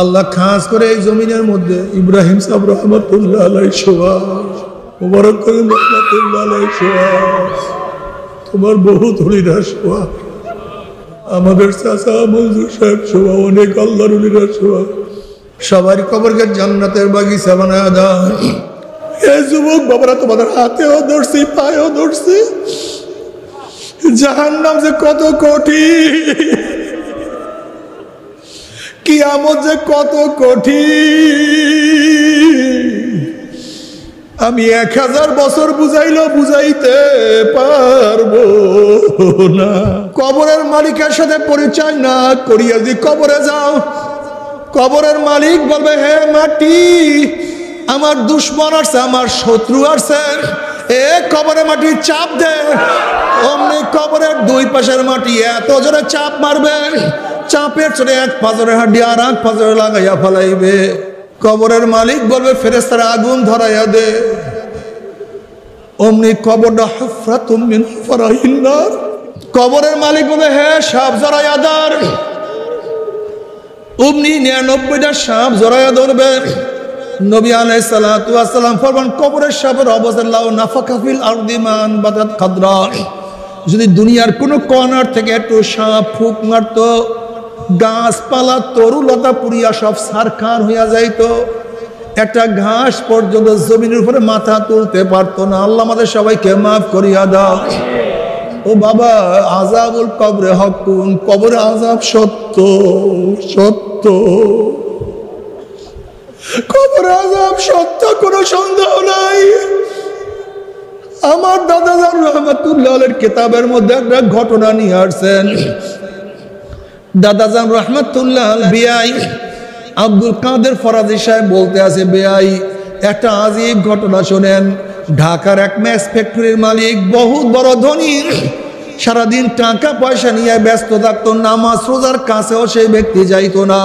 আল্লাহ খাস করে এই জমিনের মধ্যে ইব্রাহিম সাহেব রহমতুল্লাহ আলাইহি শোয়া, মুবারক করিম রহমতুল্লাহ আলাইহি শোয়া, তোমার বহুত হলিরা শোয়া, আমাদের চাচা মঞ্জুর সাহেব শোয়া, অনেক আল্লাহর হলিরা শোয়া, সবারই কবরকে জান্নাতের বাগিচা বানায় দাও। এই যুবক বাবারা তোমাদের হাতেও ধরছি, পায়েও ধরছি, জাহান্নাম যে কত কঠিন, কিয়ামত যে কত কঠিন, আমি 1000 বছর বুঝাইতে পারবো না। কবরের মালিকের সাথে পরিচয় না করিয়া যদি কবরে যাও, কবরের মালিক বলবে, হে মাটি, আমার দুশ্মন আসছে, আমার শত্রু আসছে, এ কবরে মাটি চাপ দে। অমনি কবরের দুই পাশের মাটি এত জোরে চাপ মারবে, চাপের চড়ে এক পাজরের হাড্ডি আর এক পাজরে লাগাইয়া ফেলাইবে। কবরের মালিক বলবে, ফেরেশতারা আগুন ধরাইয়া দে। অমনি কবরটা হুফরাতুম মিন হুফরাইন নার। কবরের মালিক বলবে, হে সাপ জড়াইয়া ধর। অমনি 99টা সাপ জড়াইয়া ধরবে। নবী আলাইহিস সালাতু ওয়াস সালাম ফরমান, কবরের সাপের অবস্থা লাউ নাফাকা ফিল আরদি মান বাদাত খাদরা, যদি দুনিয়ার কোন কর্নার থেকে একটু সাপ ফুক মারতো, গাছপালা তরুলতা পুরিয়া সব সারখার হইয়া যাইতো, একটা ঘাস পর্যন্ত জমিনের উপরে মাথা তুলতে পারতো না। আল্লাহ আমাদের সবাইকে মাফ করিয়া দাও। ও বাবা, আযাবুল কবরে হকুন, কবরে আযাব সত্য, সত্য, কবরে আযাব সত্য, কোনো সন্দেহ নাই। আমার দাদা জান রহমাতুল্লাহ আলাইহির কিতাবের মধ্যে একটা ঘটনা নিয়ে আসছেন। দাদাজান রহমতুল্লাহ বিআই আব্দুল কাদের ফরাজি সাহেব বলতে আছে, বেআই একটা আজীব ঘটনা শোনেন। ঢাকার এক ম্যাচ ফ্যাক্টরির মালিক, বহুত বড় ধনী, সারাদিন টাকা পয়সা নিয়ে ব্যস্ত থাকতো, নামাজ রোজার কাছেও সেই ব্যক্তি যাইতো না।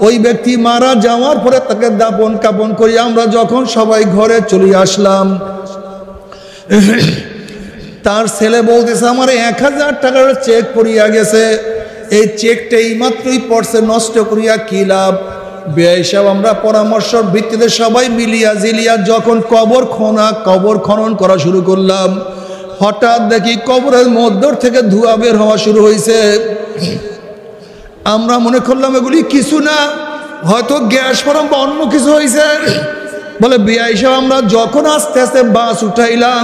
ওই ব্যক্তি মারা যাওয়ার পরে তাকে দাপন কাপন করি আমরা যখন সবাই ঘরে চলে আসলাম, তার ছেলে বলতেছে, আমার 1000 টাকার চেক পড়িয়া গেছে, এই চেকটা এই মাত্রই পড়ছে, নষ্ট করিয়া কি লাভ। বেআই সাহেব আমরা পরামর্শের ভিত্তিতে সবাই মিলিয়া জিলিয়া যখন কবর খনন করা শুরু করলাম, হঠাৎ দেখি কবরের মধ্য থেকে ধোঁয়া বের হওয়া শুরু হয়েছে। আমরা মনে করলাম এগুলি কিছু না, হয়তো গ্যাস ফরম বা অন্য কিছু হয়েছে। বলে বেআই সাহেব আমরা যখন আস্তে আস্তে বাস উঠাইলাম,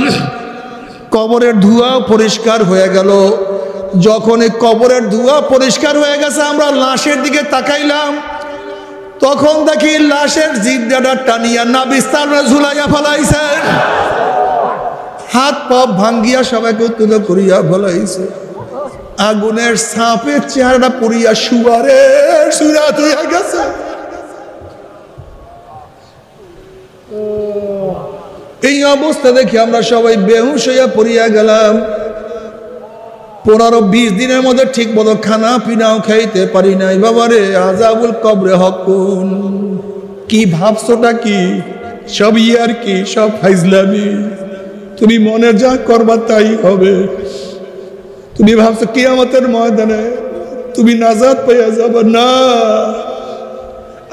কবরের ধোঁয়া পরিষ্কার হয়ে গেল। যখন এই কবরের ধোঁয়া পরিষ্কার হয়ে গেছে, আমরা লাশের দিকে তাকাইলাম, তখন দেখি লাশের জিহ্বাটা টানিয়া নাবিস্তানে ঝুলাইয়া ফেলাইছে, হাত পা ভাঙ্গিয়া সবাইকে তুলে করিয়া ফেলাইছে। আগুনের সাপের চেহারাটা পুড়িয়া শুয়ারের সুরাত হইয়া গেছে। এই অবস্থা দেখি আমরা সবাই বেহুশ হইয়া পড়িয়া গেলাম। 15-20 দিনের মধ্যে ঠিক মতো খানা পিনাও খাইতে পারি নাই। বাবারে, আযাবুল কবরে হকুন। কি ভাবছোটা কি? সব ইয়ার কি, সব ফাইজলামি। তুমি মনে যা করবা তাই হবে। তুমি ভাবছো কিয়ামতের ময়দানে তুমি নাজাত পাইয়া যাবে না।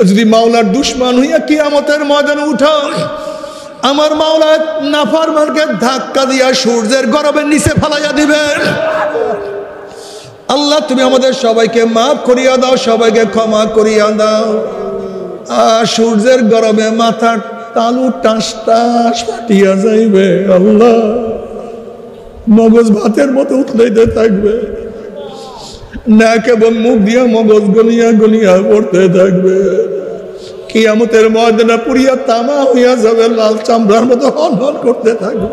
যদি মাওলার দুশ্মন হইয়া কিয়ামতের ময়দানে উঠাও, আমার মাওলা নাফরমানকে ধাক্কা দিয়া সূর্যের গরমের নিচে ফেলাইয়া দিবেন। আল্লাহ তুমি আমাদের সবাইকে মাফ করিয়া দাও, সবাইকে ক্ষমা করিয়া দাও। আর সূর্যের গরমে মাথার তালু টাস টাস ফাটিয়া যাইবে। আল্লাহ, মগজ ভাতের মতো উঠলাইতে থাকবে, নাক এবং মুখ দিয়া মগজ গলিয়া গলিয়া পড়তে থাকবে। কিয়ামতের ময়দানে পুরিয়া তামা হইয়া যাবে, লাল চামড়ার মতো হন হন করতে থাকবে।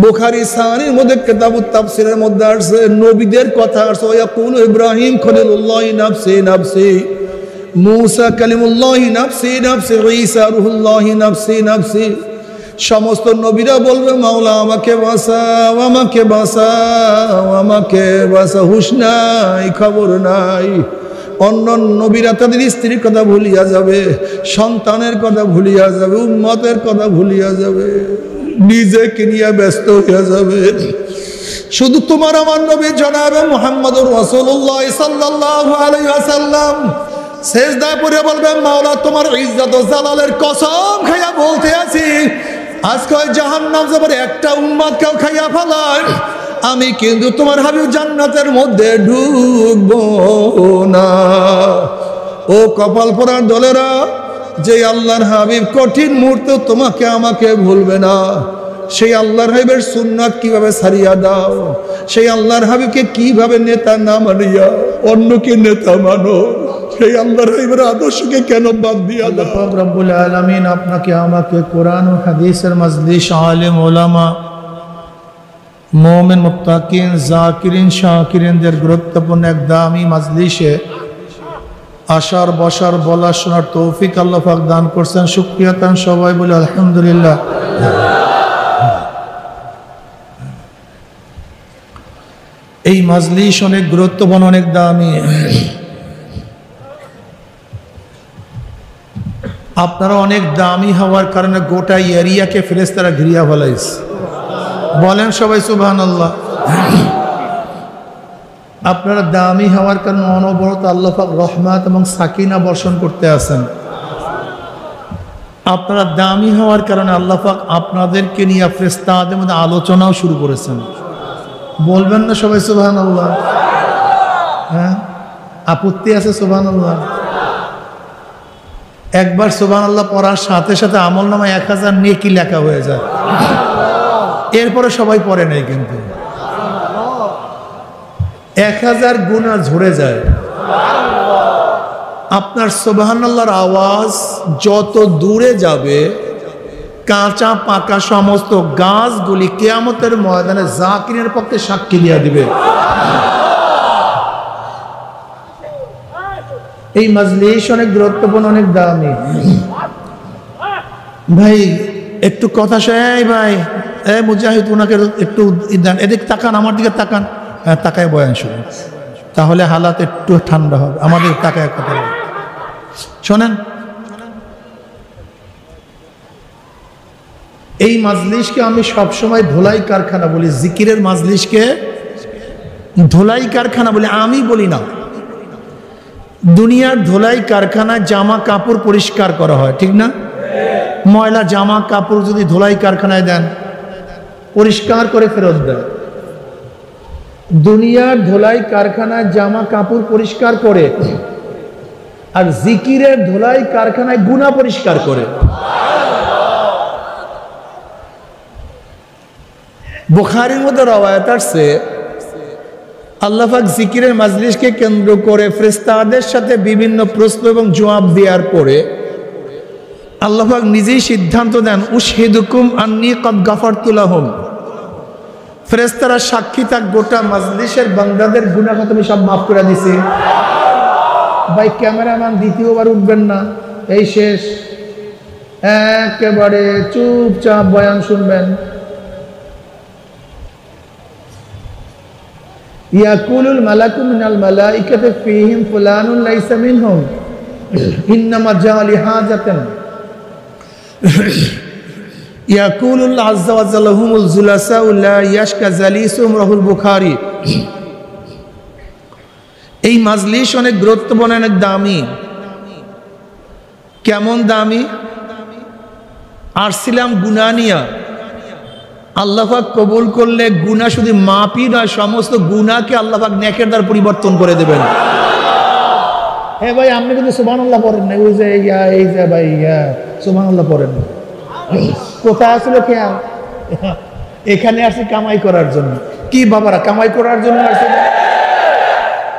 বুখারী সাহিহর মধ্যে কিতাবুত তাফসীরের মধ্যে আছে, নবীদের কথা আছে। ইয়াকুল ইব্রাহিম খলিলুল্লাহ নাফসি নাফসি, মূসা কালিমুল্লাহ নাফসি নাফসি, ঈসা রূহুল্লাহ নাফসি নাফসি। সমস্ত নবীরা বলবে, মাওলা আমাকে বাঁচাও, আমাকে বাঁচাও, আমাকে বাঁচাও। হুশ নাই, খবর নাই। অন্য নবীরা তাদের স্ত্রীর কথা ভুলিয়া যাবে, সন্তানের কথা ভুলিয়া যাবে, উম্মতের কথা ভুলিয়া যাবে, নিজেকে নিয়ে ব্যস্ত হইয়া যাবে। শুধু তোমার আমার নবী জনাবে মুহাম্মদুর রাসূলুল্লাহ সাল্লাল্লাহু আলাইহি ওয়াসাল্লাম সেজদায় পড়ে বলবেন, মাওলা তোমার ইজ্জত ও জালালের কসম খাইয়া বলতে আছি, আজকে জাহান্নাম যাবার একটা উম্মত কেউ খাইয়া ফেলায়, আমি কিন্তু তোমার হাবিব জান্নাতের মধ্যে ঢুকবো না। ও কপাল পোড়ার দলেরা, যে আল্লাহর হাবিব কঠিন মুহূর্তে তোমাকে আমাকে ভুলবে না, সেই আল্লাহর হাবিবের সুন্নাত কিভাবে ছাড়িয়া দাও, সেই আল্লাহর হাবিবকে কিভাবে নেতা না মানিয়া অন্যকে নেতা মানো, সেই আল্লাহর হাবিবের আদর্শকে কেন বাদ দিয়া দাও। পাক রব্বুল আলামিন আপনাকে আমাকে কোরআন ও হাদিসের মজলিস, আলেম ওলামা, মুমিন মুত্তাকিন জাকিরিন শাকিরিনদের গুরুত্বপূর্ণ এক দামি মজলিসে আসার বসার বলা শোনার তৌফিক আল্লাহ পাক দান করছেন। শুকরিয়া তান সবাই বলে আলহামদুলিল্লাহ। এই মজলিস অনেক গুরুত্বপূর্ণ, অনেক দামি। আপনারা অনেক দামি হওয়ার কারণে গোটা এরিয়াকে ফেরেশতারা ঘিরিয়া ফেলাইছে। বলেন সবাই সুবহানাল্লাহ। আপনারা দামি হওয়ার কারণে অনবরত আল্লাহ পাক রহমত এবং সাকিনা বর্ষণ করতে আছেন। আপনারা দামি হওয়ার কারণে আল্লাহ পাক আপনাদেরকে নিয়ে ফেরেশতাদের মধ্যে আলোচনাও শুরু করেছেন। বলবেন না সবাই সুবহানাল্লাহ? হ্যাঁ, আপত্তি আছে সুবহানাল্লাহ? একবার সুবহানাল্লাহ পড়ার সাথে সাথে আমলনামায় 1000 নেকি লেখা হয়ে যায়। এরপরে সবাই পড়ে নাই, কিন্তু 1000 গুনাহ ঝরে যায়। আপনার সুবহানাল্লাহর আওয়াজ যত দূরে যাবে, কাঁচা পাকা সমস্ত গাছগুলি কিয়ামতের ময়দানে জাকিরের পক্ষে সাক্ষী দিয়া দিবে। এই মজলিস অনেক গুরুত্বপূর্ণ, অনেক দামি। ভাই একটু কথা শোনাই ভাই, মুজাহিদ ওনাকে একটু দেন, এদিক তাকান, আমার দিকে তাকান। হ্যাঁ, তাকায় বয়ান শুনুন, তাহলে হালাত একটু ঠান্ডা হবে। আমাদের তাকায় কথা শোনেন। এই মাজলিসকে আমি সবসময় ধোলাই কারখানা বলি, জিকিরের মাজলিসকে ধোলাই কারখানা বলি, আমি বলি না। দুনিয়ার ধোলাই কারখানায় জামা কাপড় পরিষ্কার করা হয়, ঠিক না? ময়লা জামা কাপড় যদি ধোলাই কারখানায় দেন, পরিষ্কার করে ফেরত দেয়। দুনিয়ার ধোলাই কারখানায় জামা কাপড় পরিষ্কার করে, আর জিকিরের ধোলাই কারখানায় গুনাহ পরিষ্কার করে। বুখারীর মধ্যে রওয়ায়াত আছে, আল্লাহ পাক জিকিরের মাজলিসকে কেন্দ্র করে ফেরেশতাদের সাথে বিভিন্ন প্রশ্ন এবং জবাব দেওয়ার পরে আল্লাহ পাক নিজেই সিদ্ধান্ত দেন, উশহিদুকুম আন্নী ক্বাদ গাফারতু লাহুম। ফেরেশতারা সাক্ষী থাক, গোটা মাজলিসের বান্দাদের গুনাহ আমি সব মাফ করে দিছি। ভাই ক্যামেরাম্যান দ্বিতীয়বার উঠবেন না, এই শেষ, একেবারে চুপচাপ বয়ান শুনবেন। ইয়াকুলুল মালাকু মিনাল মালাইকাতি ফীহিম ফুলানুন লাইসা মিনহুম ইন্নামা জাআ লিহাজাতান ইয়াকুলুল আযযা ওয়া জাল্লা হুমুল জুলাসা লা ইয়াশকা জালিসুহুম রাহুল বুখারী। এই মাজলিস অনেক গুরুত্বপূর্ণ, অনেক দামি। কেমন দামি? আসছিলাম গুনাহ নিয়া, আল্লাহ পাক কবুল করলে গুনাহ শুধু মাপই নয়, সমস্ত গুনাহকে আল্লাহ পাক নেকের দ্বারা পরিবর্তন করে দেবেন। হ্যাঁ ভাই, আপনি কিন্তু সুবহানাল্লাহ পড়েন না, ওই যে এই যে ভাই সুবহানাল্লাহ পড়েন না। কোথায় আসলে খেয়াল, এখানে আসি কামাই করার জন্য। কি বাবারা, কামাই করার জন্য আসে?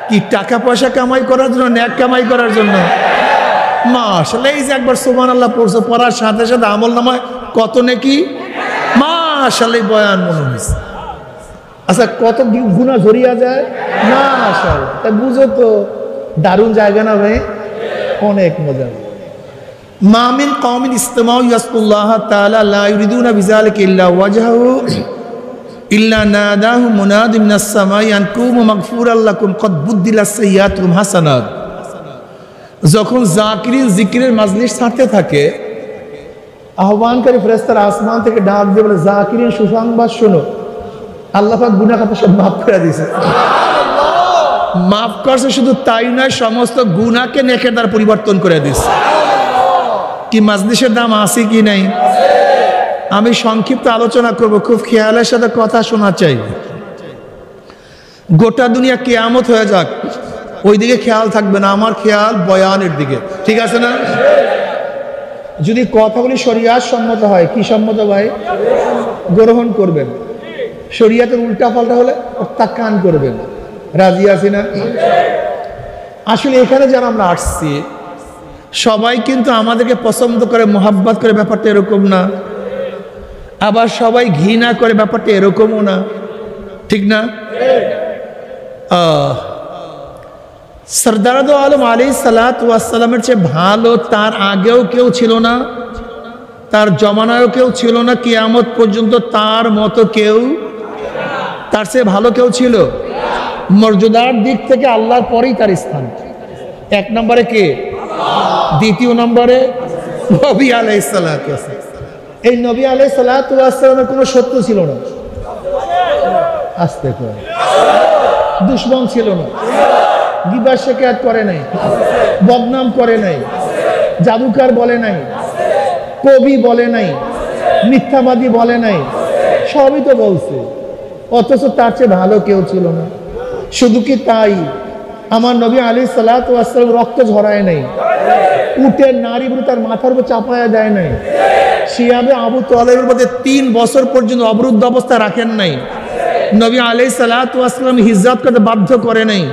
কি টাকা পয়সা কামাই করার জন্য, নেক কামাই করার জন্য? মাশাআল্লাহ, এই যে একবার সুবহানাল্লাহ পড়ছে, পড়ার সাথে সাথে আমলনামায় কত নেকি। মাশাআল্লাহ, বয়ান মনে হয়েছে। আচ্ছা, কত গুনাহ ঝরিয়া যায়। মাশাআল্লাহ, তা বুঝো তো, দারুণ জায়গা না ভাই, অনেক মজা। মা মিন কওমিন ইসতামাউ ইয়াসকুল্লাহ তাআলা লা ইউরিদুনা বিযালিকা ইল্লা ওয়াজহাহু ইল্লা নাদাহু মুনাদি মিনাস সামাই আন কুমু মাগফুরাল লাকুম ক্বাদ বুদ্দিলাস সাইয়্যাতুকুম হাসানাত। যখন জাকিরিন জিকিরের মাজলিস ছাড়তে থাকে, আহ্বানকারী ফেরেশতারা আসমান থেকে ডাক দিয়ে বলে, জাকিরিন সুসংবাদ শোনো, আল্লাহ পাক গুনাহ খাতা সব মাফ করে দিয়েছে। মাফ করছে শুধু তাই নয়, সমস্ত গুনাহকে নেকের দ্বারা পরিবর্তন করে দিয়েছে। কি মাজলিসের দাম আছে কি নাই? আমি সংক্ষিপ্ত আলোচনা করব, খুব খেয়ালের সাথে কথা শোনা চাই। গোটা দুনিয়া কিয়ামত হয়ে যাক, ওইদিকে খেয়াল থাকবে না, আমার খেয়াল বয়ানের দিকে, ঠিক আছে না? যদি কথাগুলি শরিয়াত সম্মত হয়, কি সম্মত ভাই? গ্রহণ করবেন। শরিয়াতের উল্টা পাল্টা হলে প্রত্যাখ্যান করবেন। রাজি আছি না? আসলে এখানে যারা আমরা আসছি সবাই কিন্তু আমাদেরকে পছন্দ করে, মোহাব্বত করে, ব্যাপারটা এরকম না। আবার সবাই ঘৃণা করে, ব্যাপারটা এরকমও না, ঠিক না? সরদার দো আলম আলাইহিসসালাতু ওয়াসসালামের চেয়ে ভালো তার আগেও কেউ ছিল না, তার জমানায়ও কেউ ছিল না, কিয়ামত পর্যন্ত তার মতো কেউ, তার চেয়ে ভালো কেউ ছিল? মর্যাদার দিক থেকে আল্লাহর পরেই তার স্থান। এক নম্বরে কে? দ্বিতীয় নম্বরে নবী আলাইহিসসালাতু ওয়াসসালাম। এই নবী আলাইহিসসালাতু ওয়াসসালামের কোনো শত্রু ছিল না, আস্তে করে, দুশমন ছিল না, গিবত শিকায়ত করে নাই, বদনাম করে নাই, জাদুকার বলে নাই, কবি বলে নাই, মিথ্যাবাদী বলে নাই, সবই তো বলছে। অথচ তার চেয়ে ভালো কেউ ছিল না। শুধু কি তাই, আমার নবী আলাইহিসসালাতু ওয়াসসালাম রক্ত ঝরায় নাই, উটের নাড়িগুলো তার মাথার উপর চাপায়া দেয় নাই, শিয়াবে আবু তালেবের মধ্যে 3 বছর পর্যন্ত অবরুদ্ধ অবস্থা রাখেন নাই, নবী আলাইহিসসালাতু ওয়াসসালাম হিজরত করতে বাধ্য করে নাই,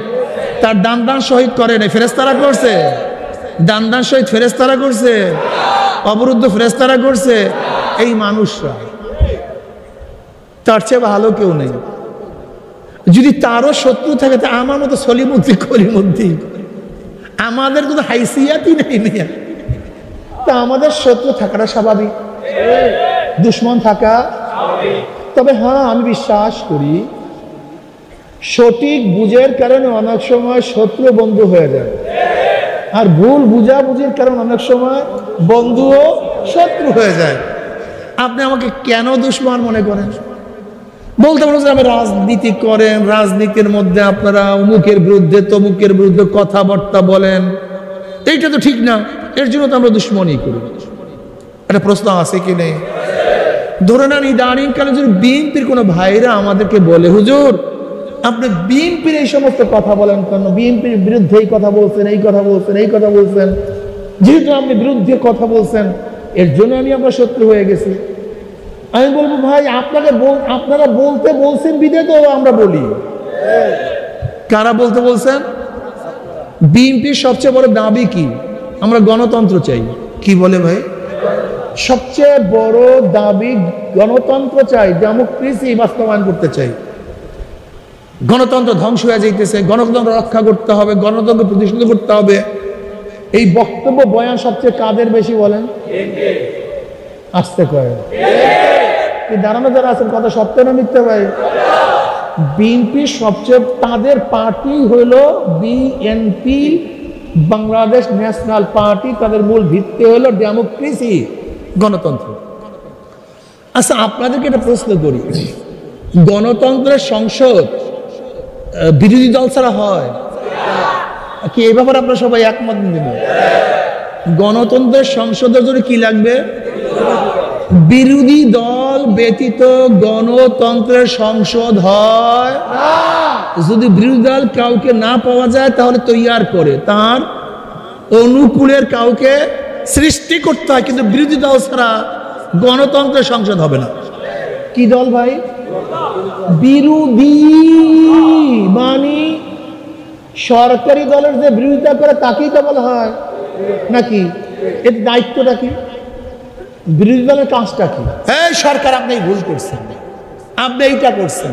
তার দান শহীদ করে নাই, ফেরেশতারা করছে। দান শহীদ ফেরেশতারা করছে, অবরুদ্ধ ফেরেশতারা করছে। এই মানুষরা, তার চেয়ে ভালো কেউ নেই। যদি তারও শত্রু থাকে তা আমার মতো সলিমুদ্দিন কলিমুদ্দিন, আমাদের কোনো হাইসিয়াতই নেই, তা আমাদের শত্রু থাকাটা স্বাভাবিক, দুশ্মন থাকা। তবে হ্যাঁ, আমি বিশ্বাস করি সঠিক বুঝের কারণে অনেক সময় শত্রু বন্ধু হয়ে যায়, আর ভুল বুঝাবুঝির কারণে অনেক সময় বন্ধুও শত্রু হয়ে যায়। আপনি আমাকে কেন দুশ্মন মনে করেন? বলতে পারেন যে আপনি রাজনীতি করেন, রাজনীতির মধ্যে আপনারা অমুকের বিরুদ্ধে তমুকের বিরুদ্ধে কথাবার্তা বলেন, এইটা তো ঠিক না, এর জন্য তো আমরা দুশ্মনই করি। একটা প্রশ্ন আছে কি নেই? ধরে নেন ইদানিংকালে যদি বিএনপির কোনো ভাইরা আমাদেরকে বলে, হুজুর আপনি বিএনপির এই সমস্ত কথা বলেন কেন, বিএনপির বিরুদ্ধে এই কথা বলছেন, এই কথা বলছেন, এই কথা বলছেন, যেহেতু আপনি বিরুদ্ধে কথা বলছেন এর জন্য আমরা শত্রু হয়ে গেছি। আমি বলবো ভাই, আপনারা বলতে বলছেন বিদে তো আমরা বলি। কারা বলতে বলছেন? বিএনপির সবচেয়ে বড় দাবি কি? আমরা গণতন্ত্র চাই। কি বলে ভাই? সবচেয়ে বড় দাবি গণতন্ত্র চাই, ডেমোক্রেসি বাস্তবায়ন করতে চাই। গণতন্ত্র ধ্বংস হয়ে যাইতেছে, গণতন্ত্র রক্ষা করতে হবে, গণতন্ত্র প্রতিষ্ঠিত করতে হবে। এই বক্তব্য বয়ান সবচেয়ে কাদের বেশি বলেন? আসতে কয় দাঁড়ানো যারা আছেন, কথা সত্য না মিথ্যা ভাই? বিএনপি সবচেয়ে, তাদের পার্টি হইল বিএনপি, বাংলাদেশ ন্যাশনাল পার্টি। তাদের মূল ভিত্তি হলো ডেমোক্রেসি, গণতন্ত্র। আচ্ছা, আপনাদেরকে একটা প্রশ্ন করি, গণতন্ত্রের সংসদ বিরোধী দল ছাড়া হয় কি? এই ব্যাপারে আপনারা সবাই একমত নেবেন? গণতন্ত্রের সংসদের জন্য কি লাগবে? বিরোধী দল ব্যতীত গণতন্ত্রের সংসদ হয় না। যদি বিরোধী দল কাউকে না পাওয়া যায় তাহলে তৈয়ার করে তার অনুকূলের কাউকে সৃষ্টি করতে হয়, কিন্তু বিরোধী দল ছাড়া গণতন্ত্রের সংসদ হবে না। কি দল ভাই? বিরোধী, মানে সরকারি দলের যে বিরোধিতা করে তাকেই তো বলা হয় নাকি? এর দায়িত্বটা কি? বিরোধী দলের কাজটা কি? হ্যাঁ, সরকার আপনি ভুল করছেন, আপনি এইটা করছেন,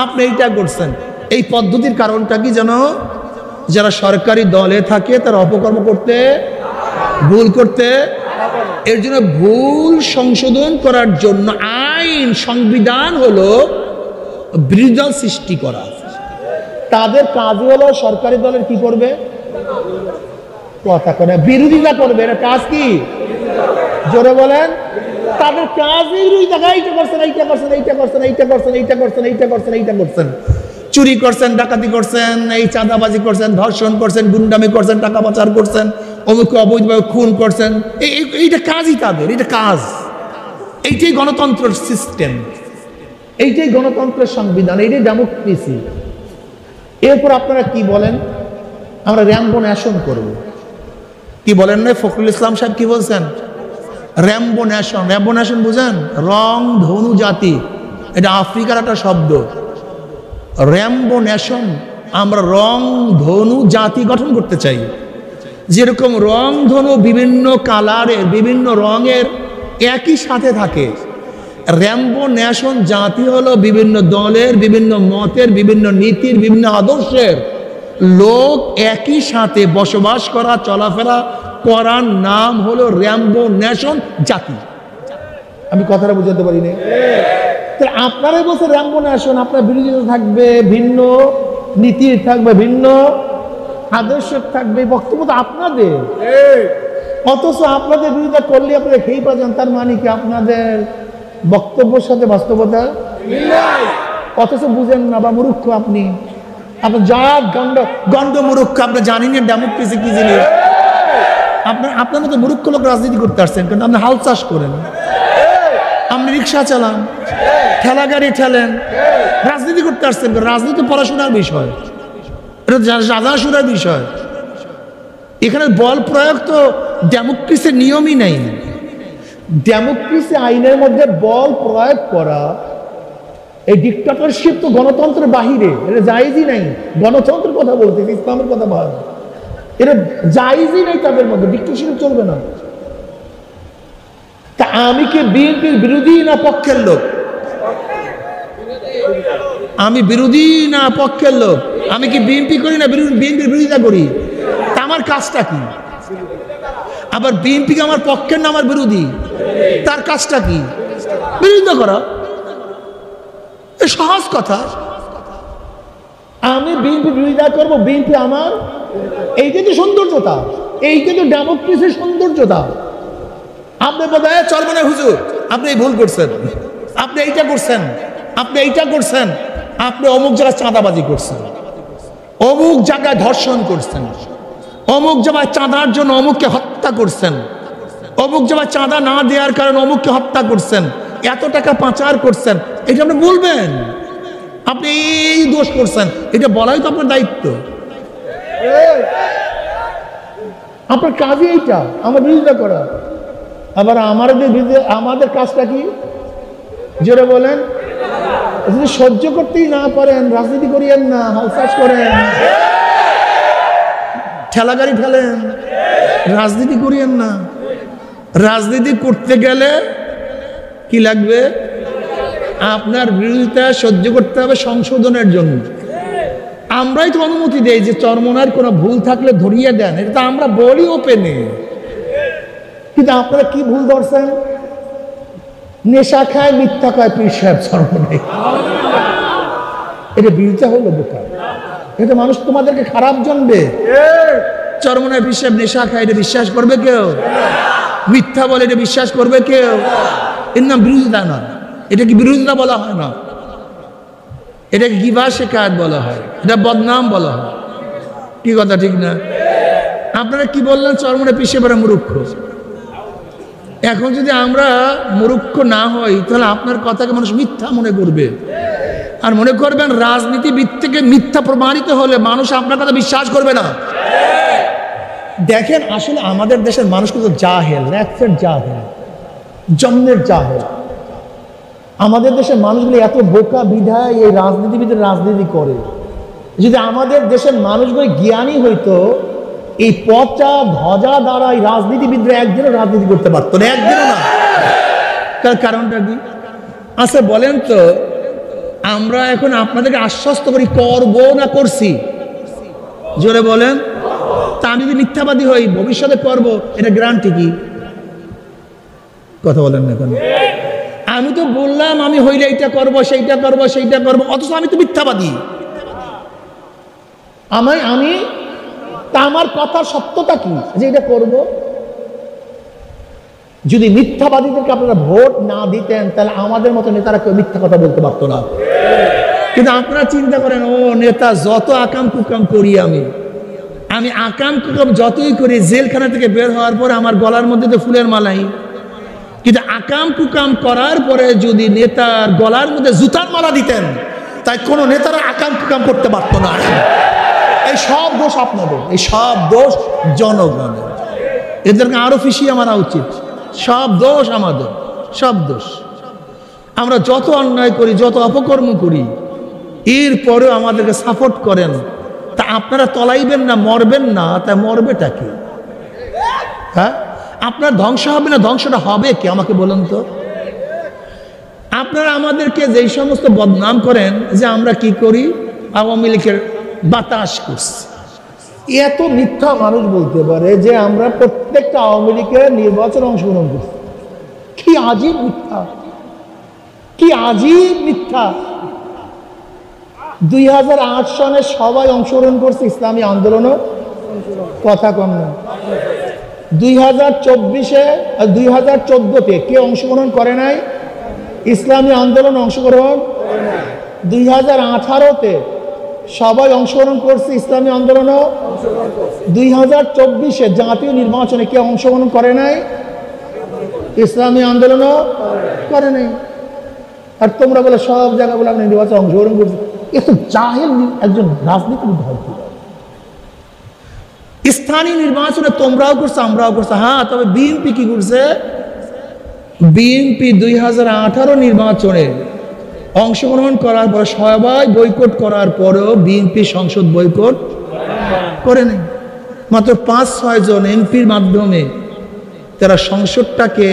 আপনি এইটা করছেন। এই পদ্ধতির কারণটা কি জানো? যারা সরকারি দলে থাকে তারা অপকর্ম করতে, ভুল করতে, এর জন্য ভুল সংশোধন করার জন্য আইন, সংবিধান হলো বিরোধী দল সৃষ্টি করা। তাদের কাজ হলো সরকারি দলের কি করবে? কথা করে বিরোধিতা করবে। এর কাজ কি? জোরে বলেন। তাদের কাজই এইটা করছেন, এইটা করছেন, এইটা করছেন, এইটা করছেন, এইটা করছেন, এইটা করছেন, এইটা করছেন, চুরি করছেন, ডাকাতি করছেন, এই চাঁদাবাজি করছেন, ধর্ষণ করছেন, গুন্ডামি করছেন, টাকা পাচার করছেন, অমুকে অবৈধভাবে খুন করছেন। এইটা কাজই তাদের, এটা কাজ। এইটাই গণতন্ত্রের সিস্টেম, এইটাই গণতন্ত্রের সংবিধান, এইটাই ডেমোক্রেসি। এরপর আপনারা কি বলেন? আমরা র্যাম্বো ন্যাশন করব। কি বলেন না ফখরুল ইসলাম সাহেব কি বলছেন? Rambo nation. র্যাম্বো ন্যাশন বুঝেন? রং ধনু জাতি, এটা আফ্রিকার একটা শব্দ। র্যাম্বো ন্যাশন, আমরা রং ধনু জাতি গঠন করতে চাই। যেরকম রং ধনু বিভিন্ন কালারের, বিভিন্ন রঙের একই সাথে থাকে, র্যাম্বো ন্যাশন জাতি হলো বিভিন্ন দলের, বিভিন্ন মতের, বিভিন্ন নীতির, বিভিন্ন আদর্শের লোক একই সাথে বসবাস করা, চলাফেরা করার নাম হলো র্যাম্বো ন্যাশন জাতি। আমি কথাটা বুঝাতে পারি না? আপনারাই বলছে র্যাম্বো ন্যাশন, আপনার বিরোধিতা থাকবে, ভিন্ন নীতির থাকবে, ভিন্ন আদর্শ থাকবে, বক্তব্য তো আপনাদের। অথচ আপনাদের বিরোধিতা করলে আপনারা খেয়ে পাচ্ছেন, তার মানে কি আপনাদের বক্তব্যের সাথে বাস্তবতা? অথচ বুঝেন না বা মূর্খ আপনি, আপনার যা গন্ড মূর্খ, আপনি জানেন না ডেমোক্রেসি কি জিনিস। আপনার মতো মূর্খ লোক রাজনীতি করতে আসছেন, কিন্তু আপনি হাল চাষ করেন, আপনি রিক্সা চালান, ঠেলা গাড়ি ঠেলেন, রাজনীতি করতে আসছেন। রাজনীতি পড়াশোনার বিষয়, এটা জানাশোনার বিষয়। এখানে বল প্রয়োগ তো ডেমোক্রেসির নিয়মই নেই। ডেমোক্রেসি আইনের মধ্যে বল প্রয়োগ করা, এই ডিক্টেটরশিপ তো গণতন্ত্রের বাহিরে, এটা জায়েজই নাই। গণতন্ত্রের কথা বলতে, ইসলামের কথা বল, এটা জায়েজই নাই তাদের মধ্যে, ডিক্টেটরশিপ চলবে না। তা আমি কি বিএনপির বিরোধী না পক্ষের লোক? আমি বিরোধী না পক্ষের লোক? আমি কি বিএনপি করি না বিএনপির বিরোধিতা করি? তা আমার কাজটা কি? আবার বিএনপি কি আমার পক্ষের না আমার বিরোধী? তার কাজটা কি? বিরোধিতা করা। সহজ কথা। আমি বিএনপি বিরোধিতা করবো, বিএনপি আমার, এইটাই তো সৌন্দর্যতা, এইটাই তো ডেমোক্রেসির সৌন্দর্যতা। আপনি বোধহয় চরমনে হুজুর আপনি এই ভুল করছেন, আপনি এইটা করছেন, আপনি এইটা করছেন, আপনি অমুক জায়গায় চাঁদাবাজি করছেন, অমুক জায়গায় ধর্ষণ করছেন, অমুক জায়গায় চাঁদার জন্য অমুককে হত্যা করছেন, অমুক জায়গায় চাঁদা না দেওয়ার কারণে অমুককে হত্যা করছেন, এত টাকা পাচার করছেন, এটা আপনি বলবেন। আপনি এই দোষ করছেন, এটা বলাই তো আপনার দায়িত্ব। আপনার কাজই এইটা, আমার বিরোধিতা করা। আবার আমাদের কাজটা কি? জোরে বলেন। যদি সহ্য করতেই না পারেন, রাজনীতি করিয়েন না, হালচাষ করেন, ঠেলা গাড়ি ফেলেন, রাজনীতি করিয়েন না। রাজনীতি করতে গেলে কি লাগবে? আপনার বিরোধিতা সহ্য করতে হবে সংশোধনের জন্য। আমরাই তো অনুমতি দেই যে চরমনার কোনো ভুল থাকলে ধরিয়ে দেন, এটা তো আমরা বলি ওপেনে। কিন্তু আপনারা কি ভুল ধরছেন? নেশা খায়, মিথ্যা খায় পীর সাহেব চরমনায়, এটা বিরোধিতা হলো বোকা। এটা মানুষ তোমাদেরকে খারাপ জানবে। চরমনায় পীর সাহেব নেশা খায়, এটা বিশ্বাস করবে কেউ? মিথ্যা বলে এটা বিশ্বাস করবে কেউ? এর নাম বিরোধিতা না। এটা কি বিরোধিতা বলা হয় না? এটাকে গিবা শিকায়ত বলা হয়, এটা বদনাম বলা হয়। কি কথা ঠিক না? আপনারা কি বললেন? চরমনায় পীর সাহেবেরা মূর্খ। এখন যদি আমরা মূর্খ না হই, তাহলে আপনার কথাকে মানুষ মিথ্যা মনে করবে। আর মনে করবেন রাজনীতিবিদ থেকে মিথ্যা প্রমাণিত হলে মানুষ আপনার কথা বিশ্বাস করবে না। দেখেন, আসলে আমাদের দেশের মানুষ কিন্তু জাহেল, ন্যাকফের জাহেল, জন্মের জাহেল। আমাদের দেশের মানুষগুলো এত বোকা বিধায় এই রাজনীতিবিদের রাজনীতি করে। যদি আমাদের দেশের মানুষগুলো জ্ঞানী হইতো, এই পচা ধ্বজা দ্বারা এই রাজনীতিবিদরা একদিনও রাজনীতি করতে পারতো না, একদিনও না। তার কারণটা কি? আচ্ছা বলেন তো, আমরা এখন আপনাদেরকে আশ্বস্ত করি করবো না করছি? জোরে বলেন। তা আমি যদি মিথ্যাবাদী হই, ভবিষ্যতে করবো, এটা গ্যারান্টি কি? কথা বলেন না কেন? আমি তো বললাম আমি হইলে এইটা করবো, সেইটা করবো, সেইটা করবো, অথচ আমি তো মিথ্যাবাদী। আমার কথার সত্যতা কি যে এটা করব? যদি মিথ্যাবাদীদেরকে আপনারা ভোট না দিতেন তাহলে আমাদের মতো নেতারা কেউ মিথ্যা কথা বলতে পারতো না। কিন্তু আপনারা চিন্তা করেন, ও নেতা যত আকাম কুকাম করি আমি আকাম কুকাম যতই করি, জেলখানা থেকে বের হওয়ার পরে আমার গলার মধ্যে তো ফুলের মালাই, কিন্তু আকাম কুকাম করার পরে যদি নেতার গলার মধ্যে জুতার মালা দিতেন তাই কোনো নেতারা আকাম কুকাম করতে পারতো না। এই সব দোষ আপনাদের, এই সব দোষ জনগণের। এদেরকে আরো ফিসিয়ে মারা উচিত। সব দোষ আমাদের, সব দোষ। আমরা যত অন্যায় করি, যত অপকর্ম করি, এরপরেও আমাদেরকে সাপোর্ট করেন। তা আপনারা তলাইবেন না, মরবেন না, তা মরবেটা কি? হ্যাঁ, আপনার ধ্বংস হবে না, ধ্বংসটা হবে কি আমাকে বলুন তো? আপনারা আমাদেরকে যেই সমস্ত বদনাম করেন যে আমরা কি করি, আওয়ামী লীগের বাতাস করছি, এত মিথ্যা মানুষ বলতে পারে যে আমরা প্রত্যেকটা আওয়ামী লীগের নির্বাচনে অংশগ্রহণ করছি। কি আজীব মিথ্যা, কি আজীব মিথ্যা। 2008 সনে সবাই অংশগ্রহণ করছে ইসলামী আন্দোলনও, কথা কম না। 2024-এ 2014-তে কে অংশগ্রহণ করে নাই? ইসলামী আন্দোলন অংশগ্রহণ। 2018-তে সবাই অংশগ্রহণ করছে ইসলামী আন্দোলনও। 2024-এ জাতীয় নির্বাচনে কে অংশগ্রহণ করে নাই? ইসলামী আন্দোলনও করে নাই। আর তোমরা বলে সব জায়গায় বলে আপনি নির্বাচনে অংশগ্রহণ করছে। এত জাহেল একজন রাজনীতিবিদ হয় কি? স্থানীয় নির্বাচনে তোমরাও করছো, আমরাও করছো। হ্যাঁ, তবে বিএনপি কি করছে? বিএনপি 2018 নির্বাচনে অংশগ্রহণ করার পর, সবাই বয়কট করার পরেও বিএনপি সংসদ বয়কট করে নেই। মাত্র 5-6 জন এমপির মাধ্যমে তারা সংসদটাকে,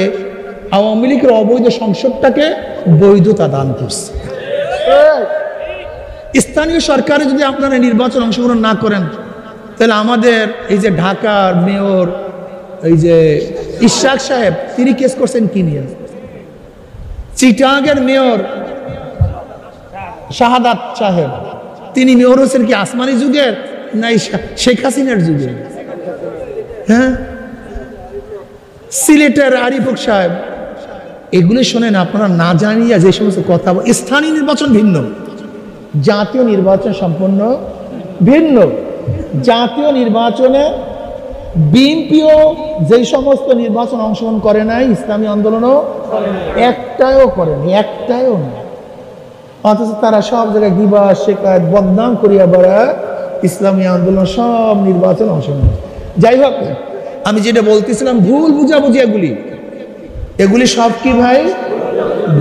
আওয়ামী লীগের অবৈধ সংসদটাকে বৈধতা দান করছে। স্থানীয় সরকারে যদি আপনারা নির্বাচন অংশগ্রহণ না করেন তাহলে আমাদের এই যে ঢাকার মেয়র এই যে ইশাক সাহেব, তিনি কেস করছেন কি নিয়ে? চিটাগের মেয়র শাহাদাত সাহেব, তিনি মেয়র হচ্ছেন কি আসমানি যুগের না শেখ হাসিনার যুগের? হ্যাঁ, সিলেটের আরিফুক সাহেব, এগুলি শোনেন আপনারা না জানিয়া যে সমস্ত কথা। স্থানীয় নির্বাচন ভিন্ন, জাতীয় নির্বাচন সম্পূর্ণ ভিন্ন। জাতীয় নির্বাচনে বিএনপিও যেই সমস্ত নির্বাচন অংশগ্রহণ করে নাই, ইসলামী আন্দোলনও একটাও করেনি, একটাও না। অথচ তারা সব জায়গায় গিবা শেখায়ত বদনাম করিয়া বেড়ায় ইসলামী আন্দোলন সব নির্বাচন অংশগ্রহণ। যাই হোক, আমি যেটা বলতেছিলাম, ভুল বুঝাবুঝি এগুলি সব কি ভাই?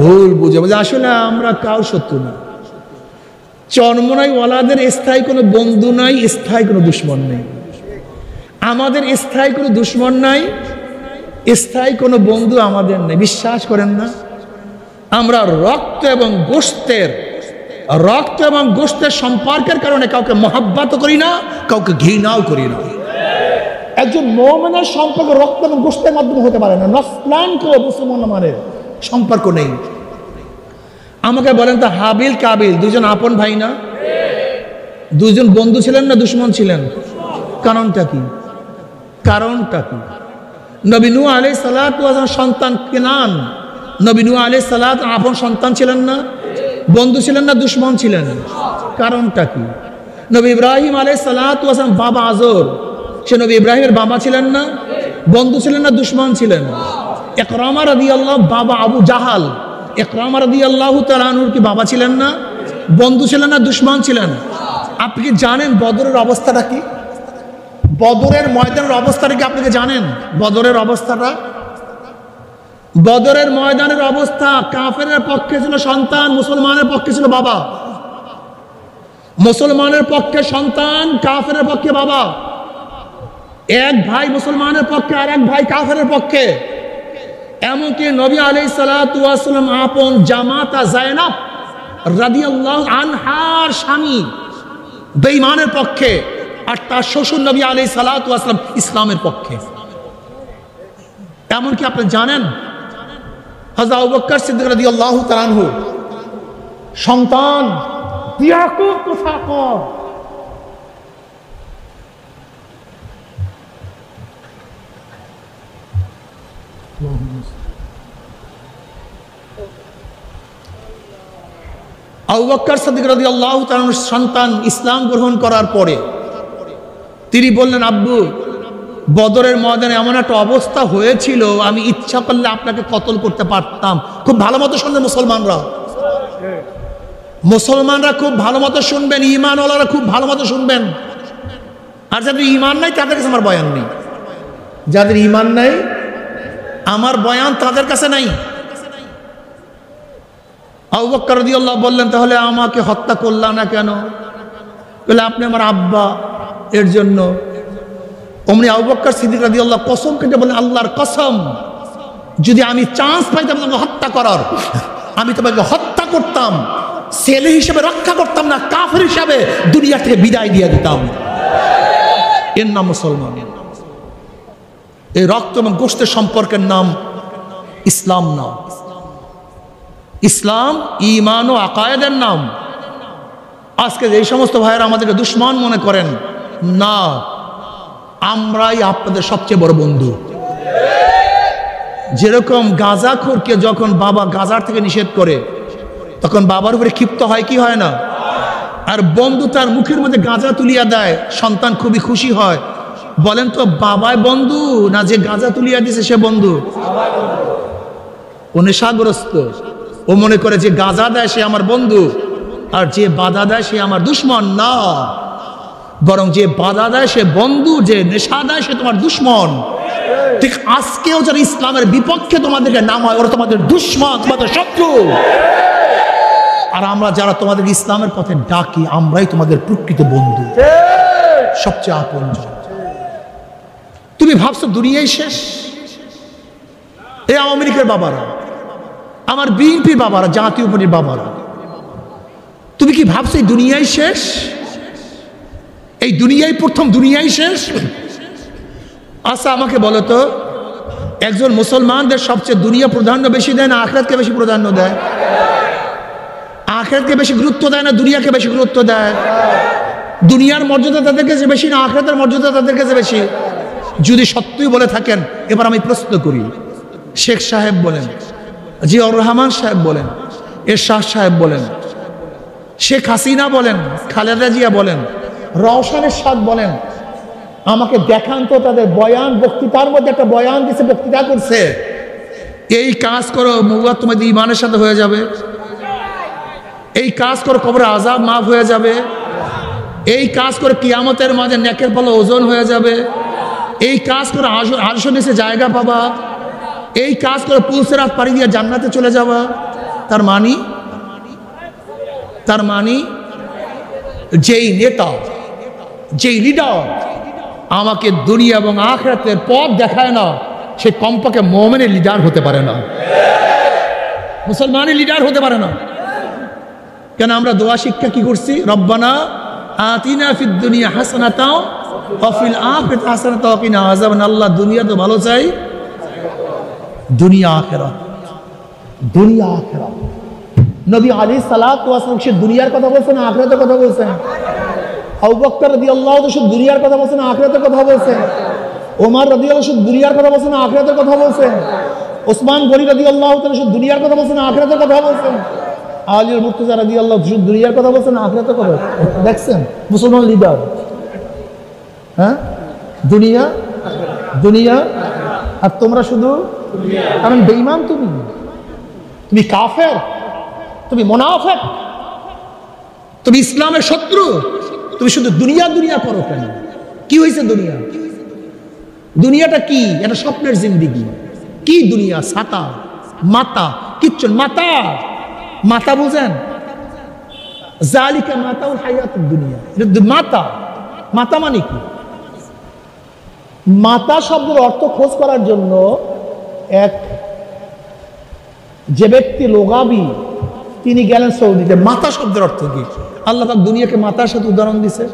ভুল বুঝাবুঝি। আসলে আমরা কাউ শত্রু না। চরমনাই ওয়ালাদের স্থায়ী কোনো বন্ধু নাই, স্থায়ী কোনো দুশ্মন নেই। আমাদের স্থায়ী কোনো দুশ্মন নাই, স্থায়ী কোনো বন্ধু আমাদের নেই। বিশ্বাস করেন না? আমরা রক্ত এবং গোশতের সম্পর্কের কারণে কাউকে মহাব্বত করি না, কাউকে ঘৃণাও করি না। একজন মুমিনের সম্পর্ক রক্ত এবং গোশতের মাধ্যমে হতে পারে না। নসলান কেউ মুসলমানের সম্পর্ক নেই। আমাকে বলেন তো, হাবিল কাবিল দুজন আপন ভাই না? দুজন বন্ধু ছিলেন না দুশ্মন ছিলেন? কারণটা কি? নবী নূহ আলাইহিস সালাতু ওয়াস সালাম সন্তান কেনান, নবী নূহ আলাইহিস সালাত আপন সন্তান ছিলেন না? বন্ধু ছিলেন না দুশ্মন ছিলেন? কারণটা কি? নবী ইব্রাহিম আলাইহিস সালাতু ওয়াস সালাম বাবা আজর, সে নবী ইব্রাহিমের বাবা ছিলেন না? বন্ধু ছিলেন না দুশ্মন ছিলেন? ইকরামা রাদিয়াল্লাহু, বাবা আবু জাহাল, ইকরামা রাদিয়াল্লাহু তাআলা আনহুর কি বাবা ছিলেন না? বন্ধু ছিলেন না দুশ্মন ছিলেন? আপনি কি জানেন বদরের অবস্থাটা কি? বদরের ময়দানের অবস্থাটা কি আপনাকে জানেন? বদরের অবস্থাটা, বদরের ময়দানের অবস্থা, কাফেরের পক্ষে ছিল সন্তান, মুসলমানের পক্ষে ছিল বাবা। মুসলমানের পক্ষে সন্তান, কাফেরের পক্ষে বাবা। এক ভাই মুসলমানের পক্ষে আর এক ভাই কাফেরের পক্ষে। এমনকি নবী আলাইহিস সালাতু ওয়াস সালাম আপন জামাতা যায়েনব রাদিয়াল্লাহু আনহার স্বামী বেঈমানের পক্ষে, আর তার শ্বশুর নবী আলাইহিস সালাতু ওয়াস সালাম ইসলামের পক্ষে। এমনকি আপনি জানেন হযরত আবু বকর সিদ্দিক রাদিয়াল্লাহু তাআলা আনহু সন্তান ইয়াকুব তুফাকর, আবু বকর সিদ্দিক রাদিয়াল্লাহু তাআলার সন্তান ইসলাম গ্রহণ করার পরে তিনি বললেন, আব্বু, বদরের ময়দানে এমন একটা অবস্থা হয়েছিল, আমি ইচ্ছা করলে আপনাকে কতল করতে পারতাম। খুব ভালো মতো শুনবেন মুসলমানরা খুব ভালো মতো শুনবেন, ঈমানওয়ালারা খুব ভালো মতো শুনবেন। আর যাদের ঈমান নাই তাদের কাছে আমার বয়ান নেই, যাদের ঈমান নাই আমার বয়ান তাদের কাছে নাই। আবু বকর রাদিয়াল্লাহু বললেন, তাহলে আমাকে হত্যা করলা না কেন? বলে, আপনি আমার আব্বা, এর জন্য। অমনি আবু বকর সিদ্দিক রাদিয়াল্লাহু কসম কেটে বলেন, আল্লাহর কসম, যদি আমি চান্স পাইতাম তোমাকে হত্যা করার, আমি তোমাকে হত্যা করতাম, ছেলে হিসেবে রক্ষা করতাম না, কাফের হিসেবে দুনিয়া থেকে বিদায় দিয়ে দিতাম। এর নাম মুসলমান। এই রক্ত এবং গোশতের সম্পর্কের নাম ইসলাম না। ইসলাম ঈমান ও আকায়েদের নাম। আজকে এই সমস্ত ভাইয়েরা আমাদেরকে দুশমন মনে করেন, না, আমরাই আপনাদের সবচেয়ে বড় বন্ধু। যেরকম গাঁজাখোরকে যখন বাবা গাঁজার থেকে নিষেধ করে তখন বাবার উপরে ক্ষিপ্ত হয় কি হয় না? আর বন্ধু তার মুখের মধ্যে গাঁজা তুলিয়া দেয়, সন্তান খুবই খুশি হয়। বলেন তো, বাবাই বন্ধু না যে গাঁজা তুলিয়া দিছে সে বন্ধু? ও নেশাগ্রস্ত, ও মনে করে যে গাঁজা দেয় সে আমার বন্ধু, আর যে বাধা দেয় সে আমার দুশ্মন। না, বরং যে বাধা দেয় সে বন্ধু, যে নেশা দেয় সে তোমার দুশ্মন। ঠিক আজকেও যারা ইসলামের বিপক্ষে তোমাদেরকে নাম হয়, ওরা তোমাদের দুশ্মন, তোমাদের শত্রু। আর আমরা যারা তোমাদের ইসলামের পথে ডাকি, আমরাই তোমাদের প্রকৃত বন্ধু, সবচেয়ে আপনজন। তুমি ভাবছো দুনিয়াই শেষ? এই আওয়ামী লীগের বাবারা, আমার বিএনপির বাবারা, জাতীয় পার্টির বাবারা, তুমি কি ভাবছো এই দুনিয়াই শেষ? এই দুনিয়াই প্রথম, দুনিয়াই শেষ? আচ্ছা, আমাকে বলো তো, একজন মুসলমানদের সবচেয়ে দুনিয়া প্রাধান্য বেশি দেয় না আখিরাতকে বেশি প্রাধান্য দেয়? আখিরাতকে বেশি গুরুত্ব দেয় না দুনিয়াকে বেশি গুরুত্ব দেয়? দুনিয়ার মর্যাদা তাদের কাছে বেশি না আখিরাতের মর্যাদা তাদের কাছে বেশি? যদি সত্যই বলে থাকেন, এবার আমি প্রশ্ন করি, শেখ সাহেব বলেন, জিয়াউর রহমান সাহেব বলেন, এরশাদ সাহেব বলেন, শেখ হাসিনা বলেন, খালেদা জিয়া বলেন, রওশন এরশাদ বলেন, আমাকে দেখান তো তাদের বয়ান, বক্তৃতার মধ্যে একটা বয়ান দিছে, বক্তৃতা করছে, এই কাজ করো মুবাদ তোমাদের ঈমানের সাথে হয়ে যাবে, এই কাজ করে কবরে আযাব মাফ হয়ে যাবে, এই কাজ করে কিয়ামতের মাঝে নেকের পাল্লা ওজন হয়ে যাবে, এই কাজ করে আরশের নিচে জায়গা পাবা, এই কাজ করে পুলসিরাত পাড়ি দিয়ে জান্নাতে চলে যাবা। তার মানি যেই নেতা, যেই লিডার আমাকে দুনিয়া এবং আখিরাতের পথ দেখায় না, সে কমপক্ষে মুমিনের লিডার হতে পারে না, মুসলমানের লিডার হতে পারে না। কেন আমরা দোয়া শিক্ষা কি করছি? রব্বানা আতিনা ফিদ দুনিয়া হাসানাতাও ওয়া ফিল আখিরাতি হাসানাতাও ওয়া কিনা আযাবান। আল্লাহ, দুনিয়া তো ভালো চাই, দুনিয়া আখিরাত, দুনিয়া আখিরাত। নবী আলাইহিস সালাতু ওয়াস সালাম সে দুনিয়ার কথা বলছেন, আখিরাতের কথা বলছেন। আবু বকর রাদিয়াল্লাহু তাআলা শুধু দুনিয়ার কথা বলছেন, আখিরাতের কথা বলছেন। ওমর রাদিয়াল্লাহু শুধু দুনিয়ার কথা বলছেন, আখিরাতের কথা বলছেন। ওসমান গনি রাদিয়াল্লাহু তাআলা শুধু দুনিয়ার কথা বলছেন, আখিরাতের কথা বলছেন। আলী মুর্তজা রাদিয়াল্লাহু শুধু দুনিয়ার কথা বলছেন, আখিরাতের কথা। দেখছেন মুসলমান লিডার, হ্যাঁ, দুনিয়া দুনিয়া, আর তোমরা শুধু কারণ বেঈমান, তুমি কাফের, তুমি মুনাফিক, তুমি ইসলামের শত্রু, তুমি শুধু দুনিয়া দুনিয়া করো কেন? কি হয়েছে দুনিয়া? দুনিয়াটা কি? এটা স্বপ্নের জিন্দেগি। কি দুনিয়া? ছাতা, মাতা, কিচ্ছু মাতা, মাতা বুঝেন? জালিকা মাতাউল হায়াতুদ দুনিয়া। মাতা, মাতা মানে কি? মাতা শব্দের অর্থ খোঁজ করার জন্য এক যে ব্যক্তি লোগাবি, তিনি গেলেন সৌদিতে। মাতা শব্দের অর্থ কি? আল্লাহ পাক দুনিয়াকে মাতার সাথে উদাহরণ দিছে।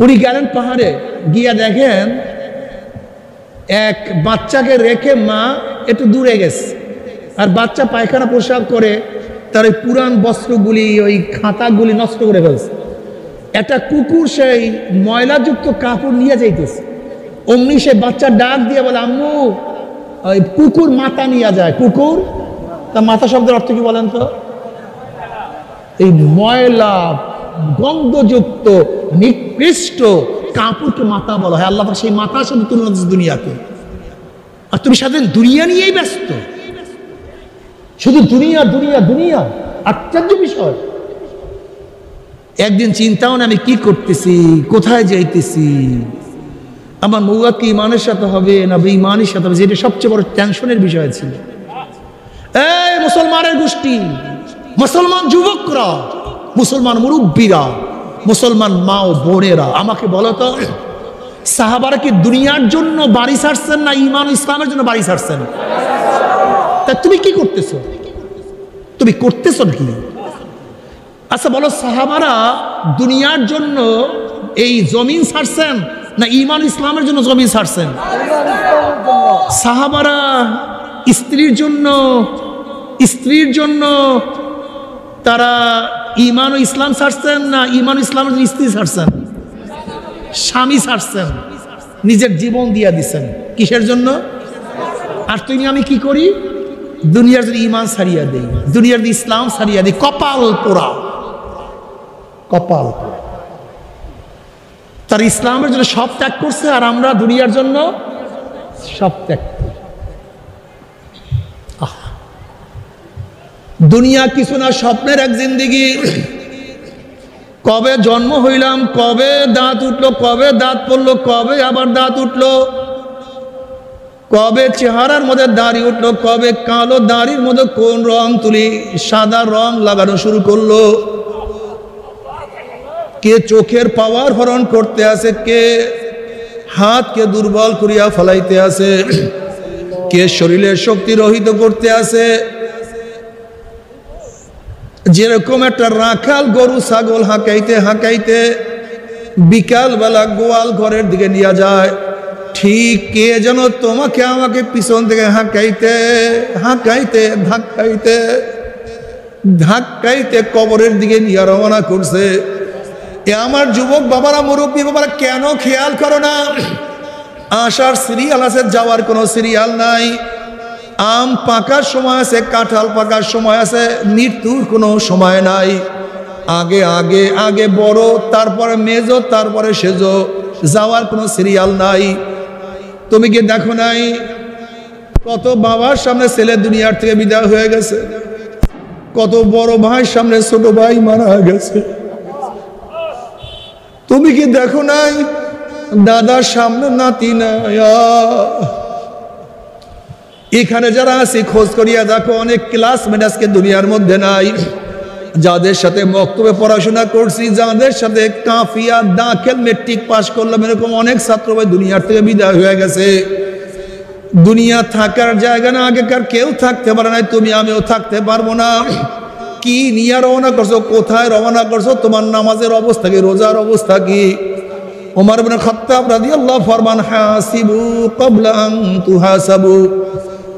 উনি গেলেন পাহাড়ে, গিয়া দেখেন এক বাচ্চাকে রেখে মা একটু দূরে গেছে, আর বাচ্চা পায়খানা পোশাক করে তার ওই পুরান বস্ত্রগুলি, ওই খাতাগুলি নষ্ট করে ফেলছে। একটা কুকুর সেই ময়লাযুক্ত কাপড় নিয়ে যাইতেছে, অমনি সে বাচ্চা ডাক দিয়ে বলে, আম্মু ওই কুকুর মাথা নিয়ে যায়, কুকুর তা মাথা শব্দের অর্থ কি বলেন তো? এই ময়লা গন্ধযুক্ত নিকৃষ্ট কাপড়কে মাথা বলা হয়। আল্লাহ সেই মাথার সাথে তুলনা দিচ্ছে দুনিয়াকে। আর তুমি সাধারণ দুনিয়া নিয়েই ব্যস্ত, শুধু দুনিয়া দুনিয়া দুনিয়া। আশ্চর্য বিষয়, একদিন চিন্তাও না আমি কি করতেছি, কোথায় যাইতেছি, আমার মৌয়াত কি ইমানের সাথে হবে না বেঈমানের সাথে হবে, যেটা সবচেয়ে বড় টেনশনের বিষয় ছিল। এই মুসলমানের গোষ্ঠী, মুসলমান যুবকরা, মুসলমান মুরব্বীরা, মুসলমান মা ও বোনেরা, আমাকে বলো তো, সাহাবারা কি দুনিয়ার জন্য বাড়ি ছাড়ছেন না ঈমান ও ইসলামের জন্য বাড়ি ছাড়ছেন? তা তুমি কি করতেছো? তুমি করতেছো কি? আচ্ছা বলো, সাহাবারা দুনিয়ার জন্য এই জমিন ছাড়ছেন না ঈমান ইসলামের জন্য জমিন ছাড়ছেন? সাহাবারা স্ত্রীর জন্য তারা ঈমান ও ইসলাম ছাড়ছেন না ঈমান ইসলামের জন্য স্ত্রী ছাড়ছেন? স্বামী ছাড়ছেন, নিজের জীবন দিয়া দিচ্ছেন কিসের জন্য? আর তুমি আমি কি করি? দুনিয়ার যদি ঈমান ছাড়িয়া দেই, দুনিয়ার যদি ইসলাম ছাড়িয়া দেই, কপাল পোড়া, কপাল পোড়া। তার ইসলামের জন্য সব ত্যাগ করছে, আর আমরা দুনিয়ার জন্য সব ত্যাগ করি। দুনিয়া কিছু না, স্বপ্নের এক জিন্দেগি। কবে জন্ম হইলাম, কবে দাঁত উঠলো, কবে দাঁত পড়লো, কবে আবার দাঁত উঠলো, কবে চেহারার মধ্যে দাড়ি উঠলো, কবে কালো দাড়ির মধ্যে কোন রং তুলি সাদা রং লাগানো শুরু করলো, কে চোখের পাওয়ার হরণ করতে আছে, কে হাতকে দুর্বল করিয়া ফেলাইতে আছে, কে শরীরের শক্তি রহিত করতে আছে। যেরকম একটা রাখাল গরু ছাগল হাঁকাইতে হাঁকাইতে বিকাল বেলা গোয়াল ঘরের দিকে নিয়ে যায়, ঠিক কে যেন তোমাকে আমাকে পিছন থেকে হাঁকাইতে হাঁকাইতে ধাক্কাইতে ধাক্কাইতে কবরের দিকে নিয়ে রওনা করছে। এ আমার যুবক বাবারা, মুরব্বী বাবারা, কেন খেয়াল করো না? আসার সিরিয়াল আছে, যাওয়ার কোনো সিরিয়াল নাই। আম পাকার সময় আছে, কাঁঠাল পাকার সময় আছে, মৃত্যুর কোনো সময় নাই। আগে আগে আগে বড়, তারপরে মেজো, তারপরে সেজো, যাওয়ার কোনো সিরিয়াল নাই। তুমি কি দেখো নাই কত বাবার সামনে ছেলে দুনিয়ার থেকে বিদায় হয়ে গেছে, কত বড় ভাইয়ের সামনে ছোট ভাই মারা গেছে? তুমি কি দেখো নাই দাদার সামনে নাতি নাই? এখানে যারা আছে খোঁজ করিয়া দেখো, অনেক ক্লাসমেট আজকে দুনিয়ার মধ্যে নাই। যাদের সাথে মক্তবে পড়াশোনা করছি, যাদের সাথে কাফিয়া দাখিল মেট্রিক পাস করলাম, এরকম অনেক ছাত্র ভাই দুনিয়ার থেকে বিদায় হয়ে গেছে। দুনিয়া থাকার জায়গা না, আগেকার কেউ থাকতে পারে নাই, তুমি আমিও থাকতে পারবো না। কি নিয়ে রওনা করছো, কোথায় রওনা করছো, তোমার নামাজের অবস্থা কি, রোজার অবস্থা কি? ওমর ইবনে খাত্তাব রাদিয়াল্লাহু ফরমান, হাসিবু ক্বাবলা আন তুহাসাবু,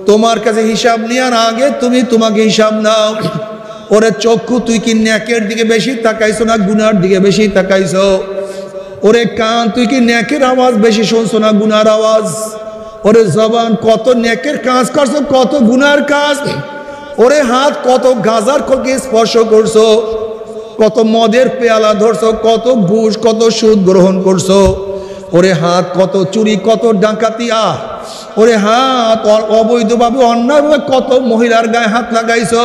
তোমার কাছে হিসাব নেওয়ার আগে তুমি তোমাকে হিসাব নাও। ওরে চক্ষু, তুই কি নেকের দিকে বেশি তাকাইছো না গুনার দিকে বেশি তাকাইছো? ওরে কান, তুই কি নেকের আওয়াজ বেশি শুনছো না গুনার আওয়াজ? ওরে জবান, কত নেকের কাজ করছো, কত গুনার কাজ? ওরে হাত, কত গাজার কোকে স্পর্শ করছো, কত মদের পেয়ালা ধরছো, কত ঘুষ কত সুদ গ্রহণ করছো? ওরে হাত, কত চুরি কত ডাকাতি? ওরে হাত, অবৈধভাবে অন্যায়ভাবে কত মহিলার গায়ে হাত লাগাইছো?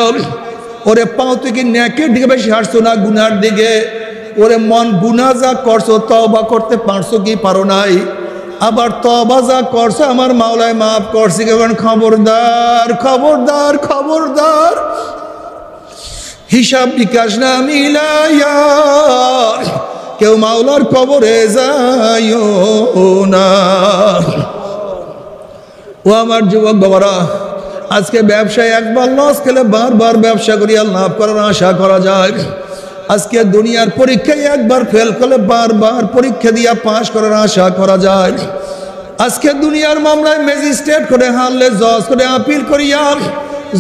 ওরে পাও, তুই কি নেকের দিকে বেশি হাঁটছো না গুনার দিকে? ওরে মন, গুনাহ যা করছো তওবা করতে পারছো কি পারো নাই? আবার তওবা যা করছো আমার মাওলায় মাফ করছি, কারণ খবরদার খবরদার খবরদার, হিসাব বিকাশ না মিলাইয়া কেউ মাওলার কবরে যাইও না। ও আমার যুবক বাবারা, আজকে ব্যবসায় একবার লস খেলে বারবার ব্যবসা করিয়া লাভ করার আশা করা যায়। আজকে দুনিয়ার পরীক্ষায় একবার ফেল করলে বারবার পরীক্ষা দিয়া পাশ করার আশা করা যায়। আজকে দুনিয়ার মামলায় ম্যাজিস্ট্রেট করে হারলে জজ করে আপিল করিয়া,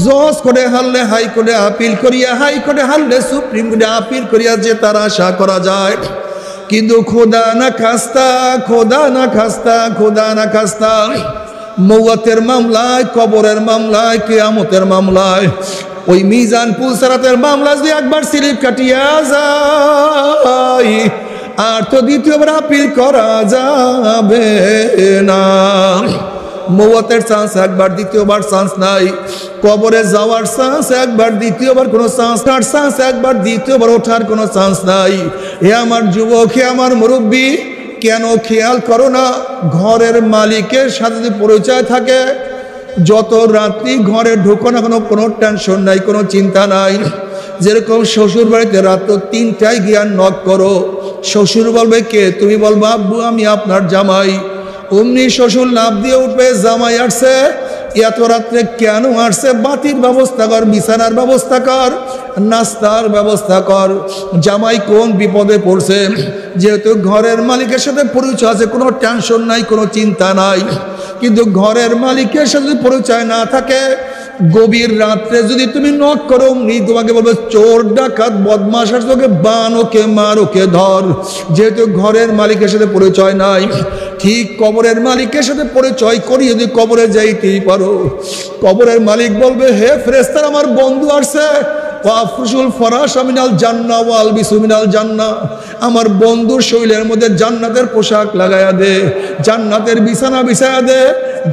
জজ করে হারলে হাইকোর্টে আপিল করিয়া, হাইকোর্টে হারলে সুপ্রিম কোর্টে আপিল করিয়া যে তার আশা করা যায়। কিন্তু খোদা না খাস্তা, খোদা না খাস্তা, খোদা না খাস্তা, মওয়াতের মামলায়, কবরের মামলায়, কিয়ামতের মামলায়, ওই মিজান পুলসারাতের মামলা যদি একবার স্লিপ কাটিয়া যায় আর তো দ্বিতীয়বার আপিল করা যাবে না। মওয়াতের চান্স একবার, দ্বিতীয়বার চান্স নাই। কবরে যাওয়ার চান্স একবার, দ্বিতীয়বার কোনো চান্স, তার চান্স একবার, দ্বিতীয়বার ওঠার কোনো চান্স নাই। হে আমার যুবক, হে আমার মুরব্বী, কেন খেয়াল করো না ঘরের মালিকের সাথে যদি পরিচয় থাকে, যত রাত্রি ঘরে ঢুকো না কোনো টেনশন নাই, কোনো চিন্তা নাই। যেরকম শ্বশুর বাড়িতে রাত 3টায় গিয়া নক করো, শ্বশুর বলবে কে? তুমি বলবো আব্বু আমি আপনার জামাই। অমনি শ্বশুর লাভ দিয়ে উঠবে, জামাই আসছে, এত রাত্রে কেন আসছে? বাতির ব্যবস্থা কর, বিছানার ব্যবস্থা কর, নাস্তার ব্যবস্থা কর। জামাই কোন বিপদে পড়ছে, যেহেতু ঘরের মালিকের সাথে পরিচয় আছে, কোনো টেনশন নাই, কোনো চিন্তা নাই। কিন্তু ঘরের মালিকের সাথে পরিচয় না থাকে, গভীর রাত্রে যদি তুমি নক করো, তোমাকে বলবে চোর ডাকাত বদমাশ আর তোকে বান, ওকে মার, ওকে ধর। যেহেতু ঘরের মালিকের সাথে পরিচয় নাই, ঠিক কবরের মালিকের সাথে পরিচয় করি যদি কবরে যাইতেই পারো, কবরের মালিক বলবে হে ফেরেশতারা আমার বন্ধু আসছে, ওয়াফরুশুল ফরাশা মিনাল জান্নাহ ওয়াল বিসু মিনাল জান্নাহ, আমার বন্ধুর শরীরের মধ্যে জান্নাতের পোশাক লাগায়া দে, জান্নাতের বিছানা বিছায়া দে,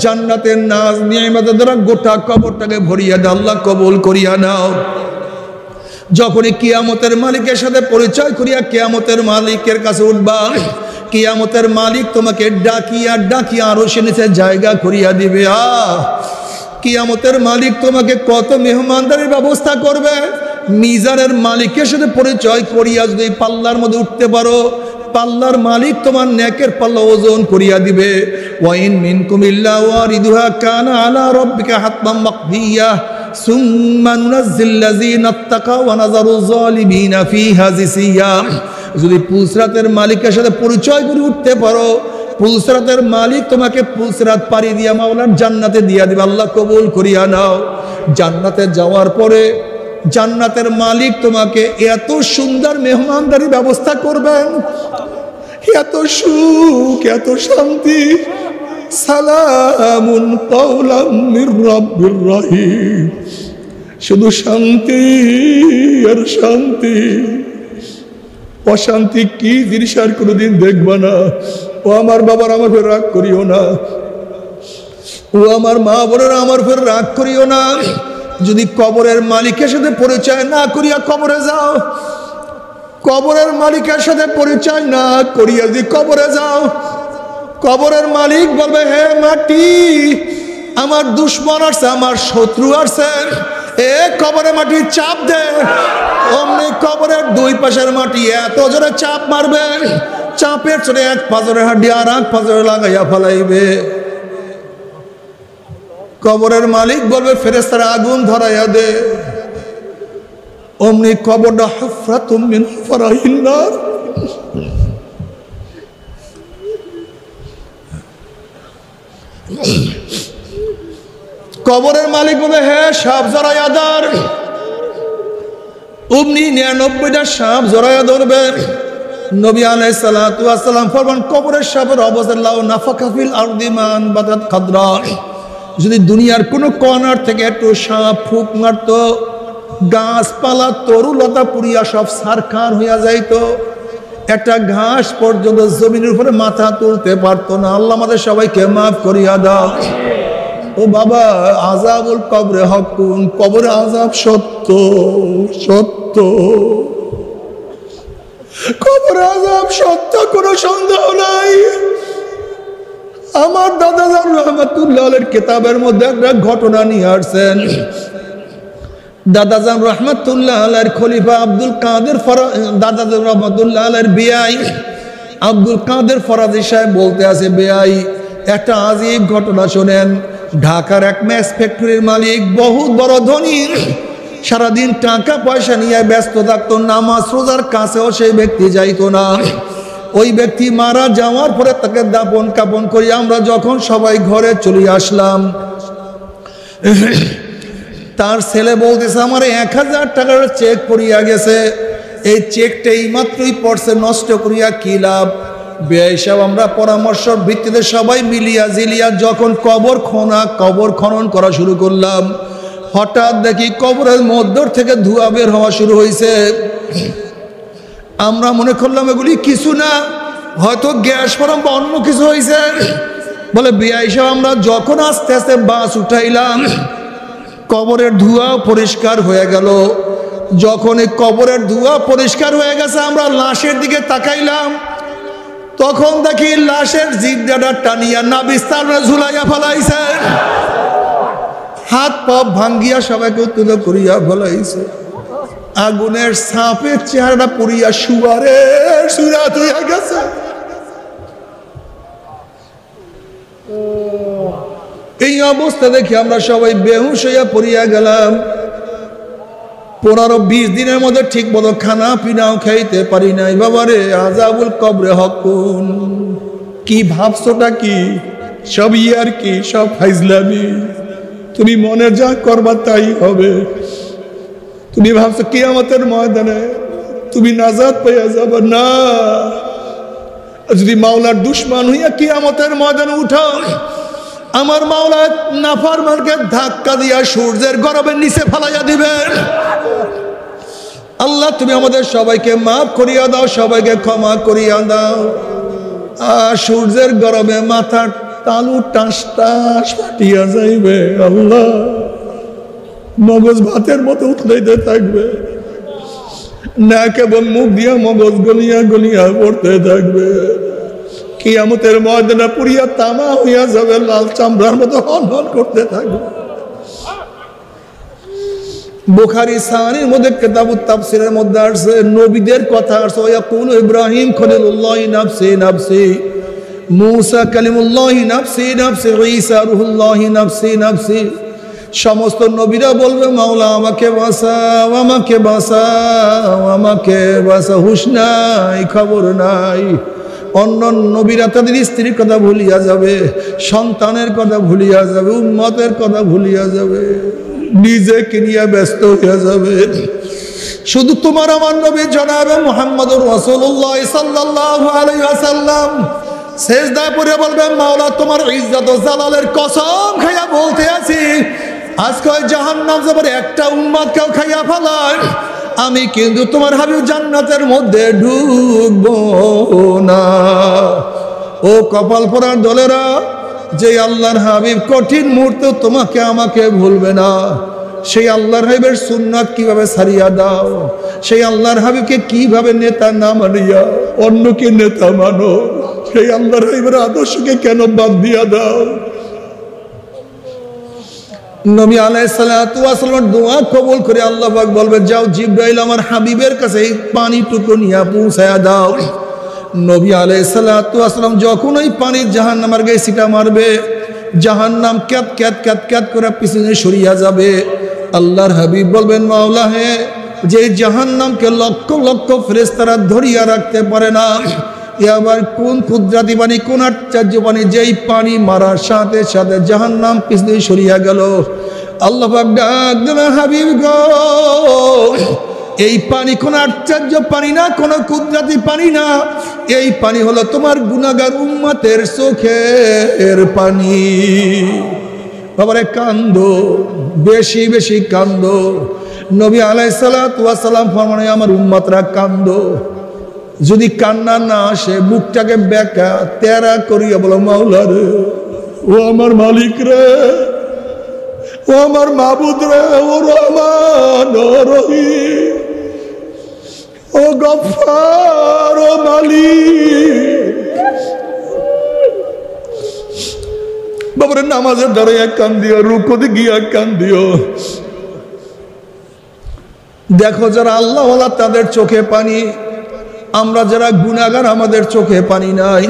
জান্নাতের নাজ নিয়ামতের দ্বারা গোটা কবরটাকে ভরিয়া দে, আল্লাহ কবুল করিয়া নাও। যখনই কিয়ামতের মালিকের সাথে পরিচয় করিয়া কিয়ামতের মালিকের কাছে উঠবা, কিয়ামতের মালিক তোমাকে ডাকিয়া ডাকিয়া আরো সে নিচে জায়গা করিয়া দিবে। কিয়ামতের মালিক তোমাকে কত মেহমানদারির ব্যবস্থা করবে। মিজানের মালিকের সাথে পরিচয় করিয়া যদি পাল্লার মধ্যে উঠতে পারো, পাল্লার মালিক তোমার নেকের পাল্লা ওজন করিয়া দিবে। ওয়াইন মিনকুম ইল্লা ওয়ারিদুহা কানা আলা রাব্বিকা হাতমান মাকদিয়া সুম্মা নুনাজ্জিল লাযিনা ইত্তাকাও ওয়া নাযারু যালিমিনা ফিহা জিসিয়া। যদি পুলসরাতের মালিকের সাথে পরিচয় করে উঠতে পারো, পুলসরাতের মালিক তোমাকে পুলসরাত পাড়ি দিয়া মাওলার জান্নাতে দিয়া দিবে, আল্লাহ কবুল করিয়া নাও। জান্নাতে যাওয়ার পরে জান্নাতের মালিক তোমাকে এত সুন্দর মেহমানদারি ব্যবস্থা করবেন, এত সুখ, এত শান্তি। সালামুন কাওলাম মির রাব্বির রহিম, শুধু শান্তি আর শান্তি। অশান্তি কি জিনিস আর কোনোদিন দেখবা না। ও আমার বাবার আমার ফের রাগ করিও না, ও আমার মা বোনেরা আমার ফের রাগ করিও না। যদি কবরের মালিকের সাথে পরিচয় না করিয়া কবরে যাও, কবরের মালিকের সাথে পরিচয় না করিয়া যদি কবরে যাও, কবরের মালিক বলবে হে মাটি আমার দুশ্মন আসছে, আমার শত্রু আসছে, এ কবরে মাটি চাপ দে। অমনি কবরের দুই পাশের মাটি এত জোরে চাপ মারবে, চাপের চড়ে এক পাঁজরের হাড্ডি আর এক পাঁজরে লাগাইয়া ফেলাইবে। কবরের মালিক বলবে ফেরেশতারা আগুন ধরাইয়া দে। অমনি কবরটা হুফরাতুম মিন হুফরাইন নার, কবরের মালিক বলবে হে সাপ জড়াইয়া ধর। অমনি 99টা সাপ জড়াইয়া ধরবে। নবী আলাইহিস সালাতু ওয়াস সালাম ফরমান কবরের সাপের অবস্থা লাউ নাফাকা ফিল আরদি মান বাদাত খাদরা, যদি দুনিয়ার কোনো কর্নার থেকে একটু সাপ ফুক মারত, গাছপালা তরুলতা পুড়িয়া সব সারখার হইয়া যাইত, একটা ঘাস পর্যন্ত জমিনের উপরে মাথা তুলতে পারতো না। আল্লাহ আমাদের সবাইকে মাফ করিয়া দাও। ও বাবা, আযাবুল কবরে হকুন, কবরে আযাব সত্য, সত্য, কবরে আযাব সত্য, কোনো সন্দেহ নাই। আমার দাদা জান রহমাতুল্লাহ আলাইহির কিতাবের মধ্যে একটা ঘটনা নিয়ে আসছেন। দাদাজান রহমাতুল্লাহ আলাইহির খলিফা আব্দুল কাদের দাদাজান রহমাতুল্লাহ আলাইহির বিয়াই আব্দুল কাদের ফরাজি সাহেব বলতে আছে, বেয়াই একটা আজীব ঘটনা শোনেন। ঢাকার এক ম্যাচ ফ্যাক্টরির মালিক, বহুত বড় ধনী, সারাদিন টাকা পয়সা নিয়ে ব্যস্ত থাকতো, নামাজ রোজার কাছেও সেই ব্যক্তি যাইতো না। ওই ব্যক্তি মারা যাওয়ার পরে তাকে দাপন কাপন করি আমরা যখন সবাই ঘরে চলে আসলাম, তার ছেলে বলতেছে আমার 1000 টাকার চেক পড়িয়া গেছে, এই চেকটা এই মাত্রই পড়ছে, নষ্ট করিয়া কি লাভ? বেয়াই সাহেব আমরা পরামর্শের ভিত্তিতে সবাই মিলিয়া জিলিয়া যখন কবর খনন করা শুরু করলাম, হঠাৎ দেখি কবরের মধ্য থেকে ধোঁয়া বের হওয়া শুরু হয়েছে। আমরা মনে করলাম এগুলি কিছু না, হয়তো গ্যাস ফরম বা অন্য কিছু হয়েছে। বলে বেয়াই সাহেব আমরা যখন আস্তে আস্তে বাস উঠাইলাম, কবরের ধোঁয়া পরিষ্কার হয়ে গেল। যখন এই কবরের ধোঁয়া পরিষ্কার হয়ে গেছে, আমরা লাশের দিকে তাকাইলাম, তখন দেখি লাশের জিহ্বাটা টানিয়া নাবিস্তানে ঝুলাইয়া ফেলাইছে, হাত পা ভাঙ্গিয়া সবাইকে তুলে করিয়া ফেলাইছে। আগুনের সাপের চেহারাটা পুড়িয়া শুয়ারের সুরাত হইয়া গেছে। এই অবস্থা দেখি আমরা সবাই বেহুশ হইয়া পড়িয়া গেলাম। 15-20 দিনের মধ্যে ঠিক মতো খানা পিনাও খাইতে পারি নাই। বাবারে আযাবুল কবরে হকুন। কি ভাবছোটা কি? সব ইয়ার কি, সব ফাইজলামি। তুমি মনে যা করবা তাই হবে। তুমি ভাবছো কিয়ামতের ময়দানে তুমি নাজাত পাইয়া যাবে না। যদি মাওলার দুশ্মন হইয়া কিয়ামতের ময়দানে উঠাও, আমার মাওলা নাফরমানকে ধাক্কা দিয়া সূর্যের গরমের নিচে ফেলাইয়া দিবেন। আল্লাহ তুমি আমাদের সবাইকে মাফ করিয়া দাও, সবাইকে ক্ষমা করিয়া দাও। আর সূর্যের গরমে মাথার তালু টাস টাস ফাটিয়া যাইবে। আল্লাহ মগজ ভাতের মতো উঠলাইতে থাকবে, নাক এবং মুখ দিয়া মগজ গলিয়া গলিয়া পড়তে থাকবে। কিয়ামতের ময়দানে পুরিয়া তামা হইয়া যাবে, লাল চামড়ার মতো হন হন করতে থাকবে। বুখারী সানির মধ্যে কিতাবুত তাফসীরের মধ্যে আসছে, নবীদের কথা আসছে। ইয়াকুলু ইব্রাহিম খলিলুল্লাহি নাফসি নাফসি, মূসা কালিমুল্লাহি নাফসি নাফসি, ঈসা রূহুল্লাহি নাফসি নাফসি। সমস্ত নবীরা বলবে মাওলা আমাকে বাঁচাও, আমাকে বাঁচাও, আমাকে বাঁচাও। হুঁশ নাই, খবর নাই। অন্য নবীরা তাদের স্ত্রীর কথা ভুলিয়া যাবে, সন্তানের কথা ভুলিয়া যাবে, উম্মতের কথা ভুলিয়া যাবে, নিজেকে নিয়ে ব্যস্ত হয়ে যাবে। শুধু তোমার আমার নবী জনাবে মুহাম্মদুর রাসূলুল্লাহ সাল্লাল্লাহু আলাইহি ওয়াসাল্লাম সেজদায় পড়ে বলবে মাওলা তোমার ইজ্জত ও জালালের কসম খাইয়া বলতে আছি, আজকে জাহান্নাম যাবার একটা উম্মতকেও খাইয়া ফেলায়, আমি কিন্তু তোমার হাবিব জান্নাতের মধ্যে ঢুকবো না। ও কপাল পোড়ার দলেরা, যে আল্লাহর হাবিব কঠিন মুহূর্তে তোমাকে আমাকে ভুলবে না, সেই আল্লাহর হাবিবের সুন্নাত কিভাবে ছাড়িয়া দাও, সেই আল্লাহর হাবিবকে কিভাবে নেতা না মানিয়া অন্যকে নেতা মানো, সেই আল্লাহর হাবিবের আদর্শকে কেন বাদ দিয়া দাও। নবী আলাইহিস সালাতু ওয়াস সালাম দোয়া কবুল করে আল্লাহ পাক বলবে যাও জিবরাইল আমার হাবিবের কাছে এই পানিটুকু নিয়ে পৌঁছায়া দাও। নবী আলাইহিস সালাতু ওয়াস সালাম যখন ওই পানি জাহান্নামের গায়ে ছিটা মারবে, জাহান্নাম ক্যাত ক্যাত ক্যাত ক্যাত করে পিছনে সরিয়া যাবে। আল্লাহর হাবিব বলবেন মাওলা হে, যে জাহান্নামকে লক্ষ লক্ষ ফেরেশতারা ধরিয়া রাখতে পারে না, আবার কোন কুদরতি পানি, কোন আশ্চর্য পানি, যেই পানি মারার সাথে সাথে জাহান্নাম পিছনে সরিয়া গেল। আল্লাহ পাক ডাক দিলেন হাবিব গো, এই পানি কোন আশ্চর্য পানি না, কোন কুদরতি পানি না, এই পানি হলো তোমার গুনাহগার উম্মতের চোখের পানি। বাবারে কান্দো, বেশি বেশি কান্দো। নবী আলাইহিস সালাতু ওয়াস সালাম ফরমানে আমার উম্মতরা কান্দো। যদি কান্না না আসে মুখটাকে বেঁকা তেরা করিয়া বলো মাওলা রে, ও আমার মালিক রে, ও আমার মাবুদ রে, ও রহমান, ও রহিম, ও গফফার, ও মালিক। বাবারে নামাজের দাঁড়াইয়া কান দিও, রুকুতে গিয়া কান দিও। দেখো যারা আল্লাহওয়ালা তাদের চোখে পানি, আমরা যারা গুনাহগার আমাদের চোখে পানি নাই।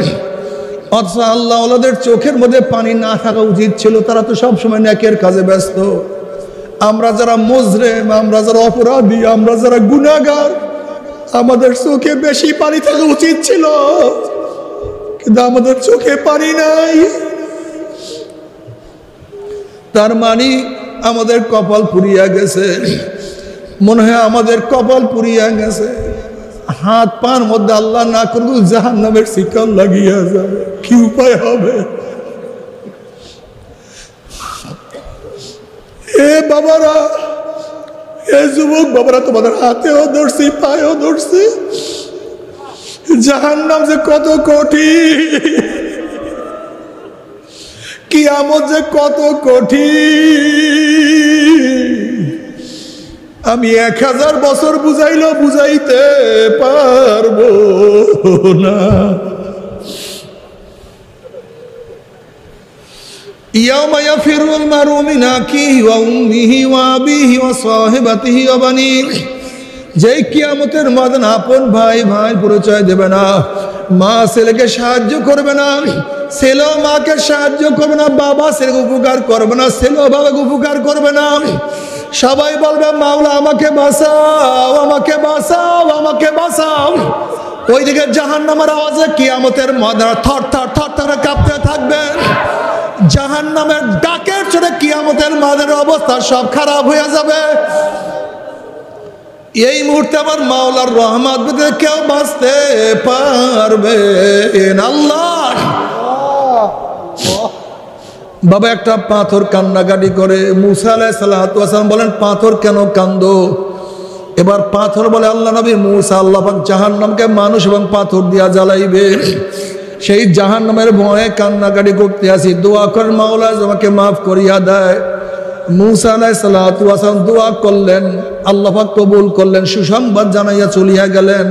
অথচ আল্লাহওয়ালাদের চোখের মধ্যে পানি না থাকা উচিত ছিল, তারা তো সবসময় নেকের কাজে ব্যস্ত। আমরা যারা মুজরিম, আমরা যারা অপরাধী, আমরা যারা গুনাহগার, আমাদের চোখে বেশি পানি থাকা উচিত ছিল, কিন্তু আমাদের চোখে পানি নাই। তার মানে আমাদের কপাল পুড়িয়া গেছে, মনে হয় আমাদের কপাল পুড়িয়া গেছে। হাত পার মধ্যে আল্লাহ না করবো জাহান্নামের শিকল লাগিয়ে যাবে, কি উপায় হবে? এ বাবারা, এ যুবক বাবারা, তোমাদের হাতেও ধরছি, পায়েও ধরছি। জাহান্নাম যে কত কঠিন, কিয়ামত যে কত কঠিন, আমি 1000 বছর বুঝাইলেও বুঝাইতে পারবো না। ইয়াউমা ইয়াফিরুল মারউ মিন আখিহি ওয়া উম্মিহি ওয়া আবিহি ওয়া সাহিবাতিহি ওয়া বানিহি, যেই কিয়ামতের মাঝে আপন ভাই ভাই পরিচয় দেবে না, মা ছেলেকে সাহায্য করবে না, ছেলেও মাকে সাহায্য করবে না, বাবা ছেলেকে উপকার করবে না, ছেলেও বাবাকে উপকার করবে না। সবাই বলবে মাওলা আমাকে বাঁচাও, আমাকে বাঁচাও, আমাকে বাঁচাও। ওইদিকে জাহান্নামের আওয়াজে কিয়ামতের মাঝে থর থর থর থর কাঁপতে থাকবে। জাহান্নামের ডাকের চড়ে কিয়ামতের মাঝের অবস্থা সব খারাপ হয়ে যাবে। এই মুহূর্তে আমার মাওলার রহমত পেতে কেউ বাঁচতে পারবে না। আল্লাহ বাবা একটা পাথর কান্নাকাটি করে। মুসা আলাইহিস সালাতু ওয়াস সালাম বলেন পাথর কেন কান্দো? এবার পাথর বলে আল্লাহ নবী মুসা, আল্লাহ পাক জাহান্নামকে মানুষ এবং পাথর দিয়া জ্বালাইবে, সেই জাহান্নামের ভয়ে কান্নাকাটি করতে আসি, দোয়া করেন মাওলা আমাকে মাফ করিয়া দেয়। মুসা আলাইহিস সালাতু ওয়াস সালাম দোয়া করলেন, আল্লাহ পাক কবুল করলেন, সুসংবাদ জানাইয়া চলিয়া গেলেন।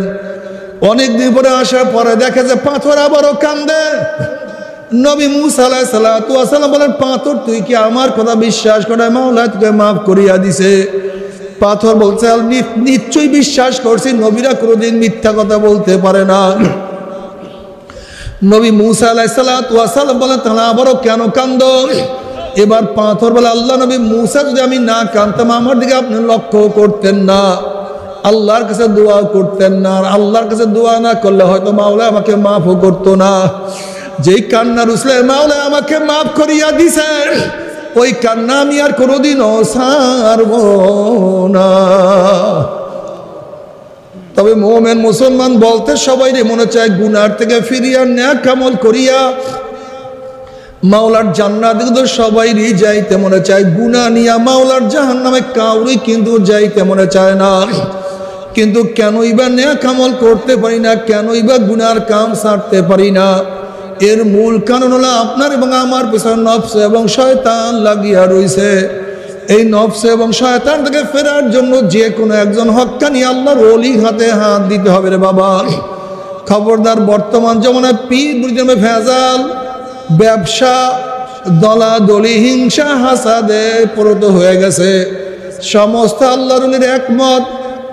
অনেকদিন পরে আসার পরে দেখে যে পাথর আবারও কান্দে। নবী মুসা আলাইহিস সালাতু ওয়াস সালাম বলেন পাথর তুই কি আমার কথা বিশ্বাস করে মাওলা তোকে মাফ করিয়া দিছে? পাথর বলছে নিশ্চয়ই বিশ্বাস করছি, নবীরা কোনোদিন মিথ্যা কথা বলতে পারে না। নবী মুসা আলাইহিস সালাতু ওয়াস সালাম বলেন তাহলে আবারও কেন কান্দো? এবার পাথর বলে আল্লাহ নবী মুসা যদি আমি না কাঁদতাম আমার দিকে আপনি লক্ষ্য করতেন না, আল্লাহর কাছে দোয়া করতেন না, আর আল্লাহর কাছে দোয়া না করলে হয়তো মাওলা আমাকে মাফও করতো না। যেই কান্নার উসলে মাওলা আমাকে মাফ করিয়া দিছেন, ওই কান্না আমি আর কোনোদিনও ছাড়ব না। তবে মুমিন মুসলমান বলতে সবাই মনে চায় গুনার থেকে ফিরিয়া নেক আমল করিয়া মাওলার জান্নাত কিন্তু সবাইরই যাইতে মনে চায়, গুনাহ নিয়া মাওলার জাহান্নামে কাউরি কিন্তু যাইতে মনে চায় না। কিন্তু কেনই বা নেক আমল করতে পারি না, কেনই বা গুনার কাম ছাড়তে পারি না? এর মূল কারণ হলো আপনার এবং আমার পিছনে নফস এবং শয়তান লাগিয়া রইছে। এই নফস এবং শয়তান থেকে ফেরার জন্য যে কোনো একজন হক্কানি আল্লাহর ওলির হাতে হাত দিতে হবে রে বাবা। খবরদার, বর্তমান জমানায় পীর মুরিদের ভেজাল, ব্যবসা, দলাদলি, হিংসা, হাসাদে পরিণত হয়ে গেছে। সমস্ত আল্লাহর ওলির একমত,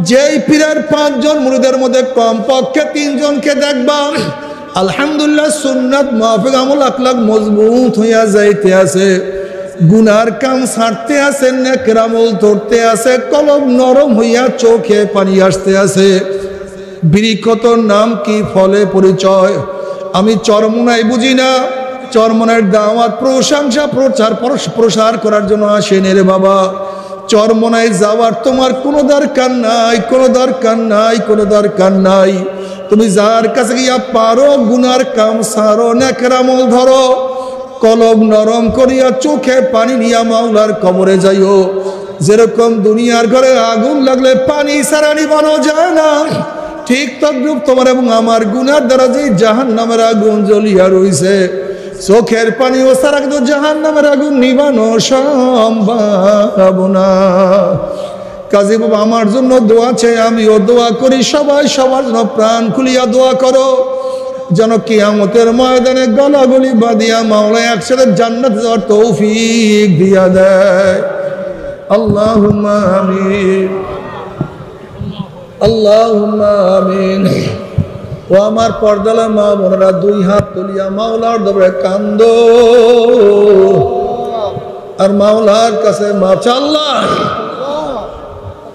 যেই পীরের 5 জন মুরিদের মধ্যে কমপক্ষে 3 জনকে দেখবা আলহামদুলিল্লাহ সুন্নাত মুআফিক আমল আখলাক মজবুত হইয়া যাইতে আছে, গুনার কাম ছাড়তে আছে, নেকের আমল ধরতে আছে, কলব নরম হইয়া চোখে পানি আসতে আছে। বিরিকতর নাম কি, ফলে পরিচয়। আমি চরমোনাই বুঝি না, চরমোনাইয়ের দাওয়াত প্রশংসা প্রসার করার জন্য আসেন রে বাবা। চরমোনাই যাওয়ার তোমার কোনো দরকার নাই, কোনো দরকার নাই, কোনো দরকার নাই। তুমি যার কাছে গিয়া পারো গুনার কাম সারো, নেকের আমল ধরো, কলব নরম করিয়া চোখে পানি নিয়া মাওলার কবরে যাইও। যেরকম দুনিয়ার ঘরে আগুন লাগলে পানি ছাড়া নিবানো যায় না, ঠিক তদ্রূপ তোমার এবং আমার গুনার দ্বারা যে জাহান্নামের আগুন জ্বলিয়া রইছে, চোখের পানি ও ছাড়া কিন্তু জাহান্নামের আগুন নিবানো সম্ভব না। কাজী বাবা আমার জন্য দোয়া চাই, আমিও দোয়া করি, সবাই সবার জন্য প্রাণ খুলিয়া দোয়া করো, যেন কিয়ামতের ময়দানে গলাগলি বাঁধিয়া মাওলা একসাথে জান্নাতে যাওয়ার তৌফিক দিয়া দেয়। আল্লাহুম্মা আমিন, আল্লাহুম্মা আমিন। ও আমার পর্দালা মা বোনেরা, 2 হাত তুলিয়া মাওলার দরবারে কান্দো আর মাওলার কাছে মাফ চা।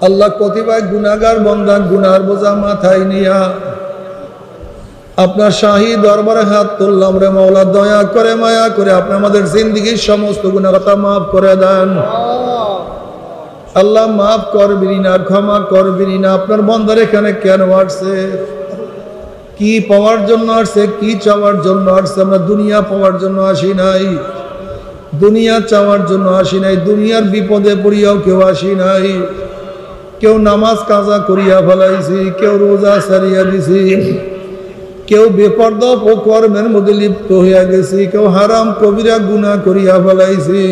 আল্লাহ কতিপয় গুনাহগার বান্দা গুনার বোঝা মাথায় নিয়া আপনার শাহী দরবারে হাত তুললাম রে মাওলা, দয়া করে মায়া করে আপনি আমাদের জিন্দেগীর সমস্ত গুনাহ কথা মাফ করে দেন। আল্লাহ মাফ করবেন না, ক্ষমা করবেন না। আপনার বান্দার এখানে কেন আসছে, কি পাওয়ার জন্য আসছে, কি চাওয়ার জন্য আসছে? আমরা দুনিয়া পাওয়ার জন্য আসি নাই, দুনিয়া চাওয়ার জন্য আসি নাই, দুনিয়ার বিপদে পড়িয়াও কেউ আসি নাই। কেউ নামাজ কাজা করিয়া ফেলাইছি, কেউ রোজা সারিয়া দিছি, কেউ বেপরদা কর্মের মধ্যে লিপ্ত হইয়া গেছি, কেউ হারাম কবিরা গুনাহ করিয়া ফেলাইছি।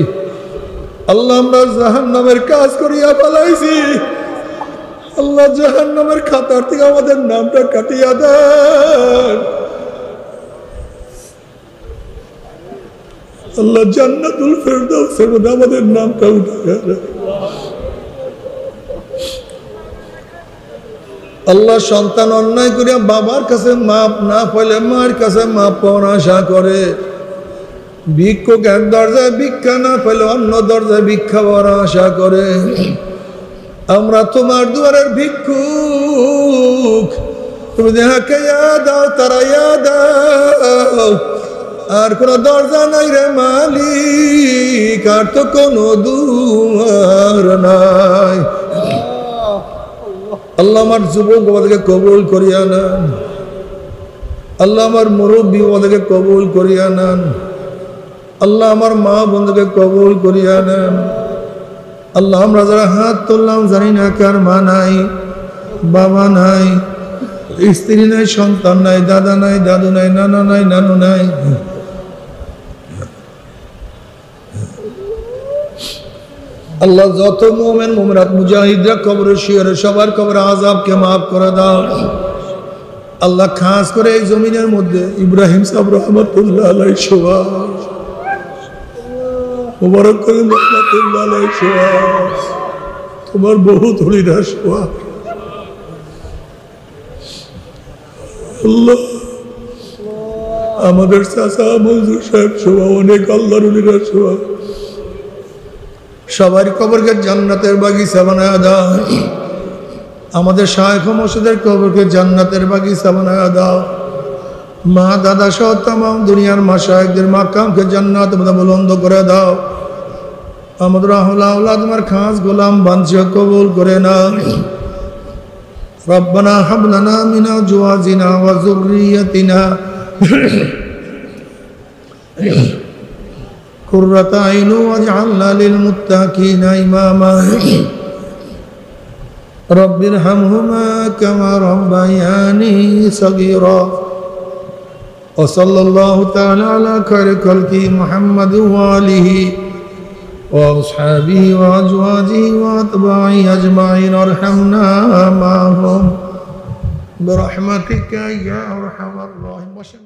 আল্লাহ আমরা জাহান্নামের কাজ করিয়া ফেলাইছি। আল্লাহ জাহান্নামের খাতার থেকে আমাদের নামটা কাটিয়া দেন। আল্লাহ জান্নাতুল ফেরদাউসের মধ্যে আমাদের নামটা উঠাইয়া দেন। আল্লাহ সন্তান অন্যায় করিয়া বাবার কাছে মাপ না পাইলে মার কাছে মাপ পাওয়ার আশা করে, ভিক্ষুক এক দরজায় ভিক্ষা না পেলে অন্য দরজায় ভিক্ষা পাওয়ার আশা করে। আমরা তোমার দুয়ারের ভিক্ষুক, তুমি যাহাকে দাও তারা দাও। আর কোন দরজা নাই রে মালিক, আর তো কোনো দুয়ার নাই। আল্লাহ আমার যুবক বাবাদেরকে কবুল করিয়া নেন। আল্লাহ আমার মুরব্বী বাবাদেরকে কবুল করিয়া নেন। আল্লাহ আমার মা বন্ধুকে কবুল করিয়া নেন। আল্লাহ আমরা যারা হাত তুললাম জানি না কার মা নাই, বাবা নাই, স্ত্রী নাই, সন্তান নাই, দাদা নাই, দাদু নাই, নানা নাই, নানু নাই। আল্লাহ যত মুমিন মুমিনাত মুজাহিদরা কবরে শুয়ে সবার কবরে আযাবকে মাফ করে দাও। আল্লাহ খাস করে এই জমিনের মধ্যে ইব্রাহিম সাহেব রহমতুল্লাহ আলাইহি শোয়া, মুবারক করিম রহমতুল্লাহ আলাইহি শোয়া, তোমার বহু ধরিরা শোয়া। আল্লাহ আমাদের চাচা মনজুর সাহেব শোয়া, অনেক আল্লাহর ওলিরা শোয়া। সবার কবরকে জান্নাতের বাগিচা বানায় দাও। আমাদের শায়েখ মুর্শিদের কবরকে জান্নাতের বাগিচা বানায় দাও। মা দাদা সহ তামাম দুনিয়ার মাশায়েখদের মাকামকে জান্নাতের মধ্যে বুলন্দ করে দাও। আমাদের আওলাদ তোমার খাস গোলাম বাঞ্ছিয়া কবুল করে নাও। রব্বানা হাব লানা মিন আজওয়াজিনা ওয়া যুররিয়াতিনা কুররাতা আইন ওয়াজআলনা লিল মুত্তাকিনা ইমামা। রব্বিরহামহুমা কামা রাব্বায়ানি সগীরা। وصلى الله تعالى على خير خلقه محمد وآله وأصحابه وأزواجه وأتباعه أجمعين وارحمنا معهم برحمتك يا أرحم الراحمين.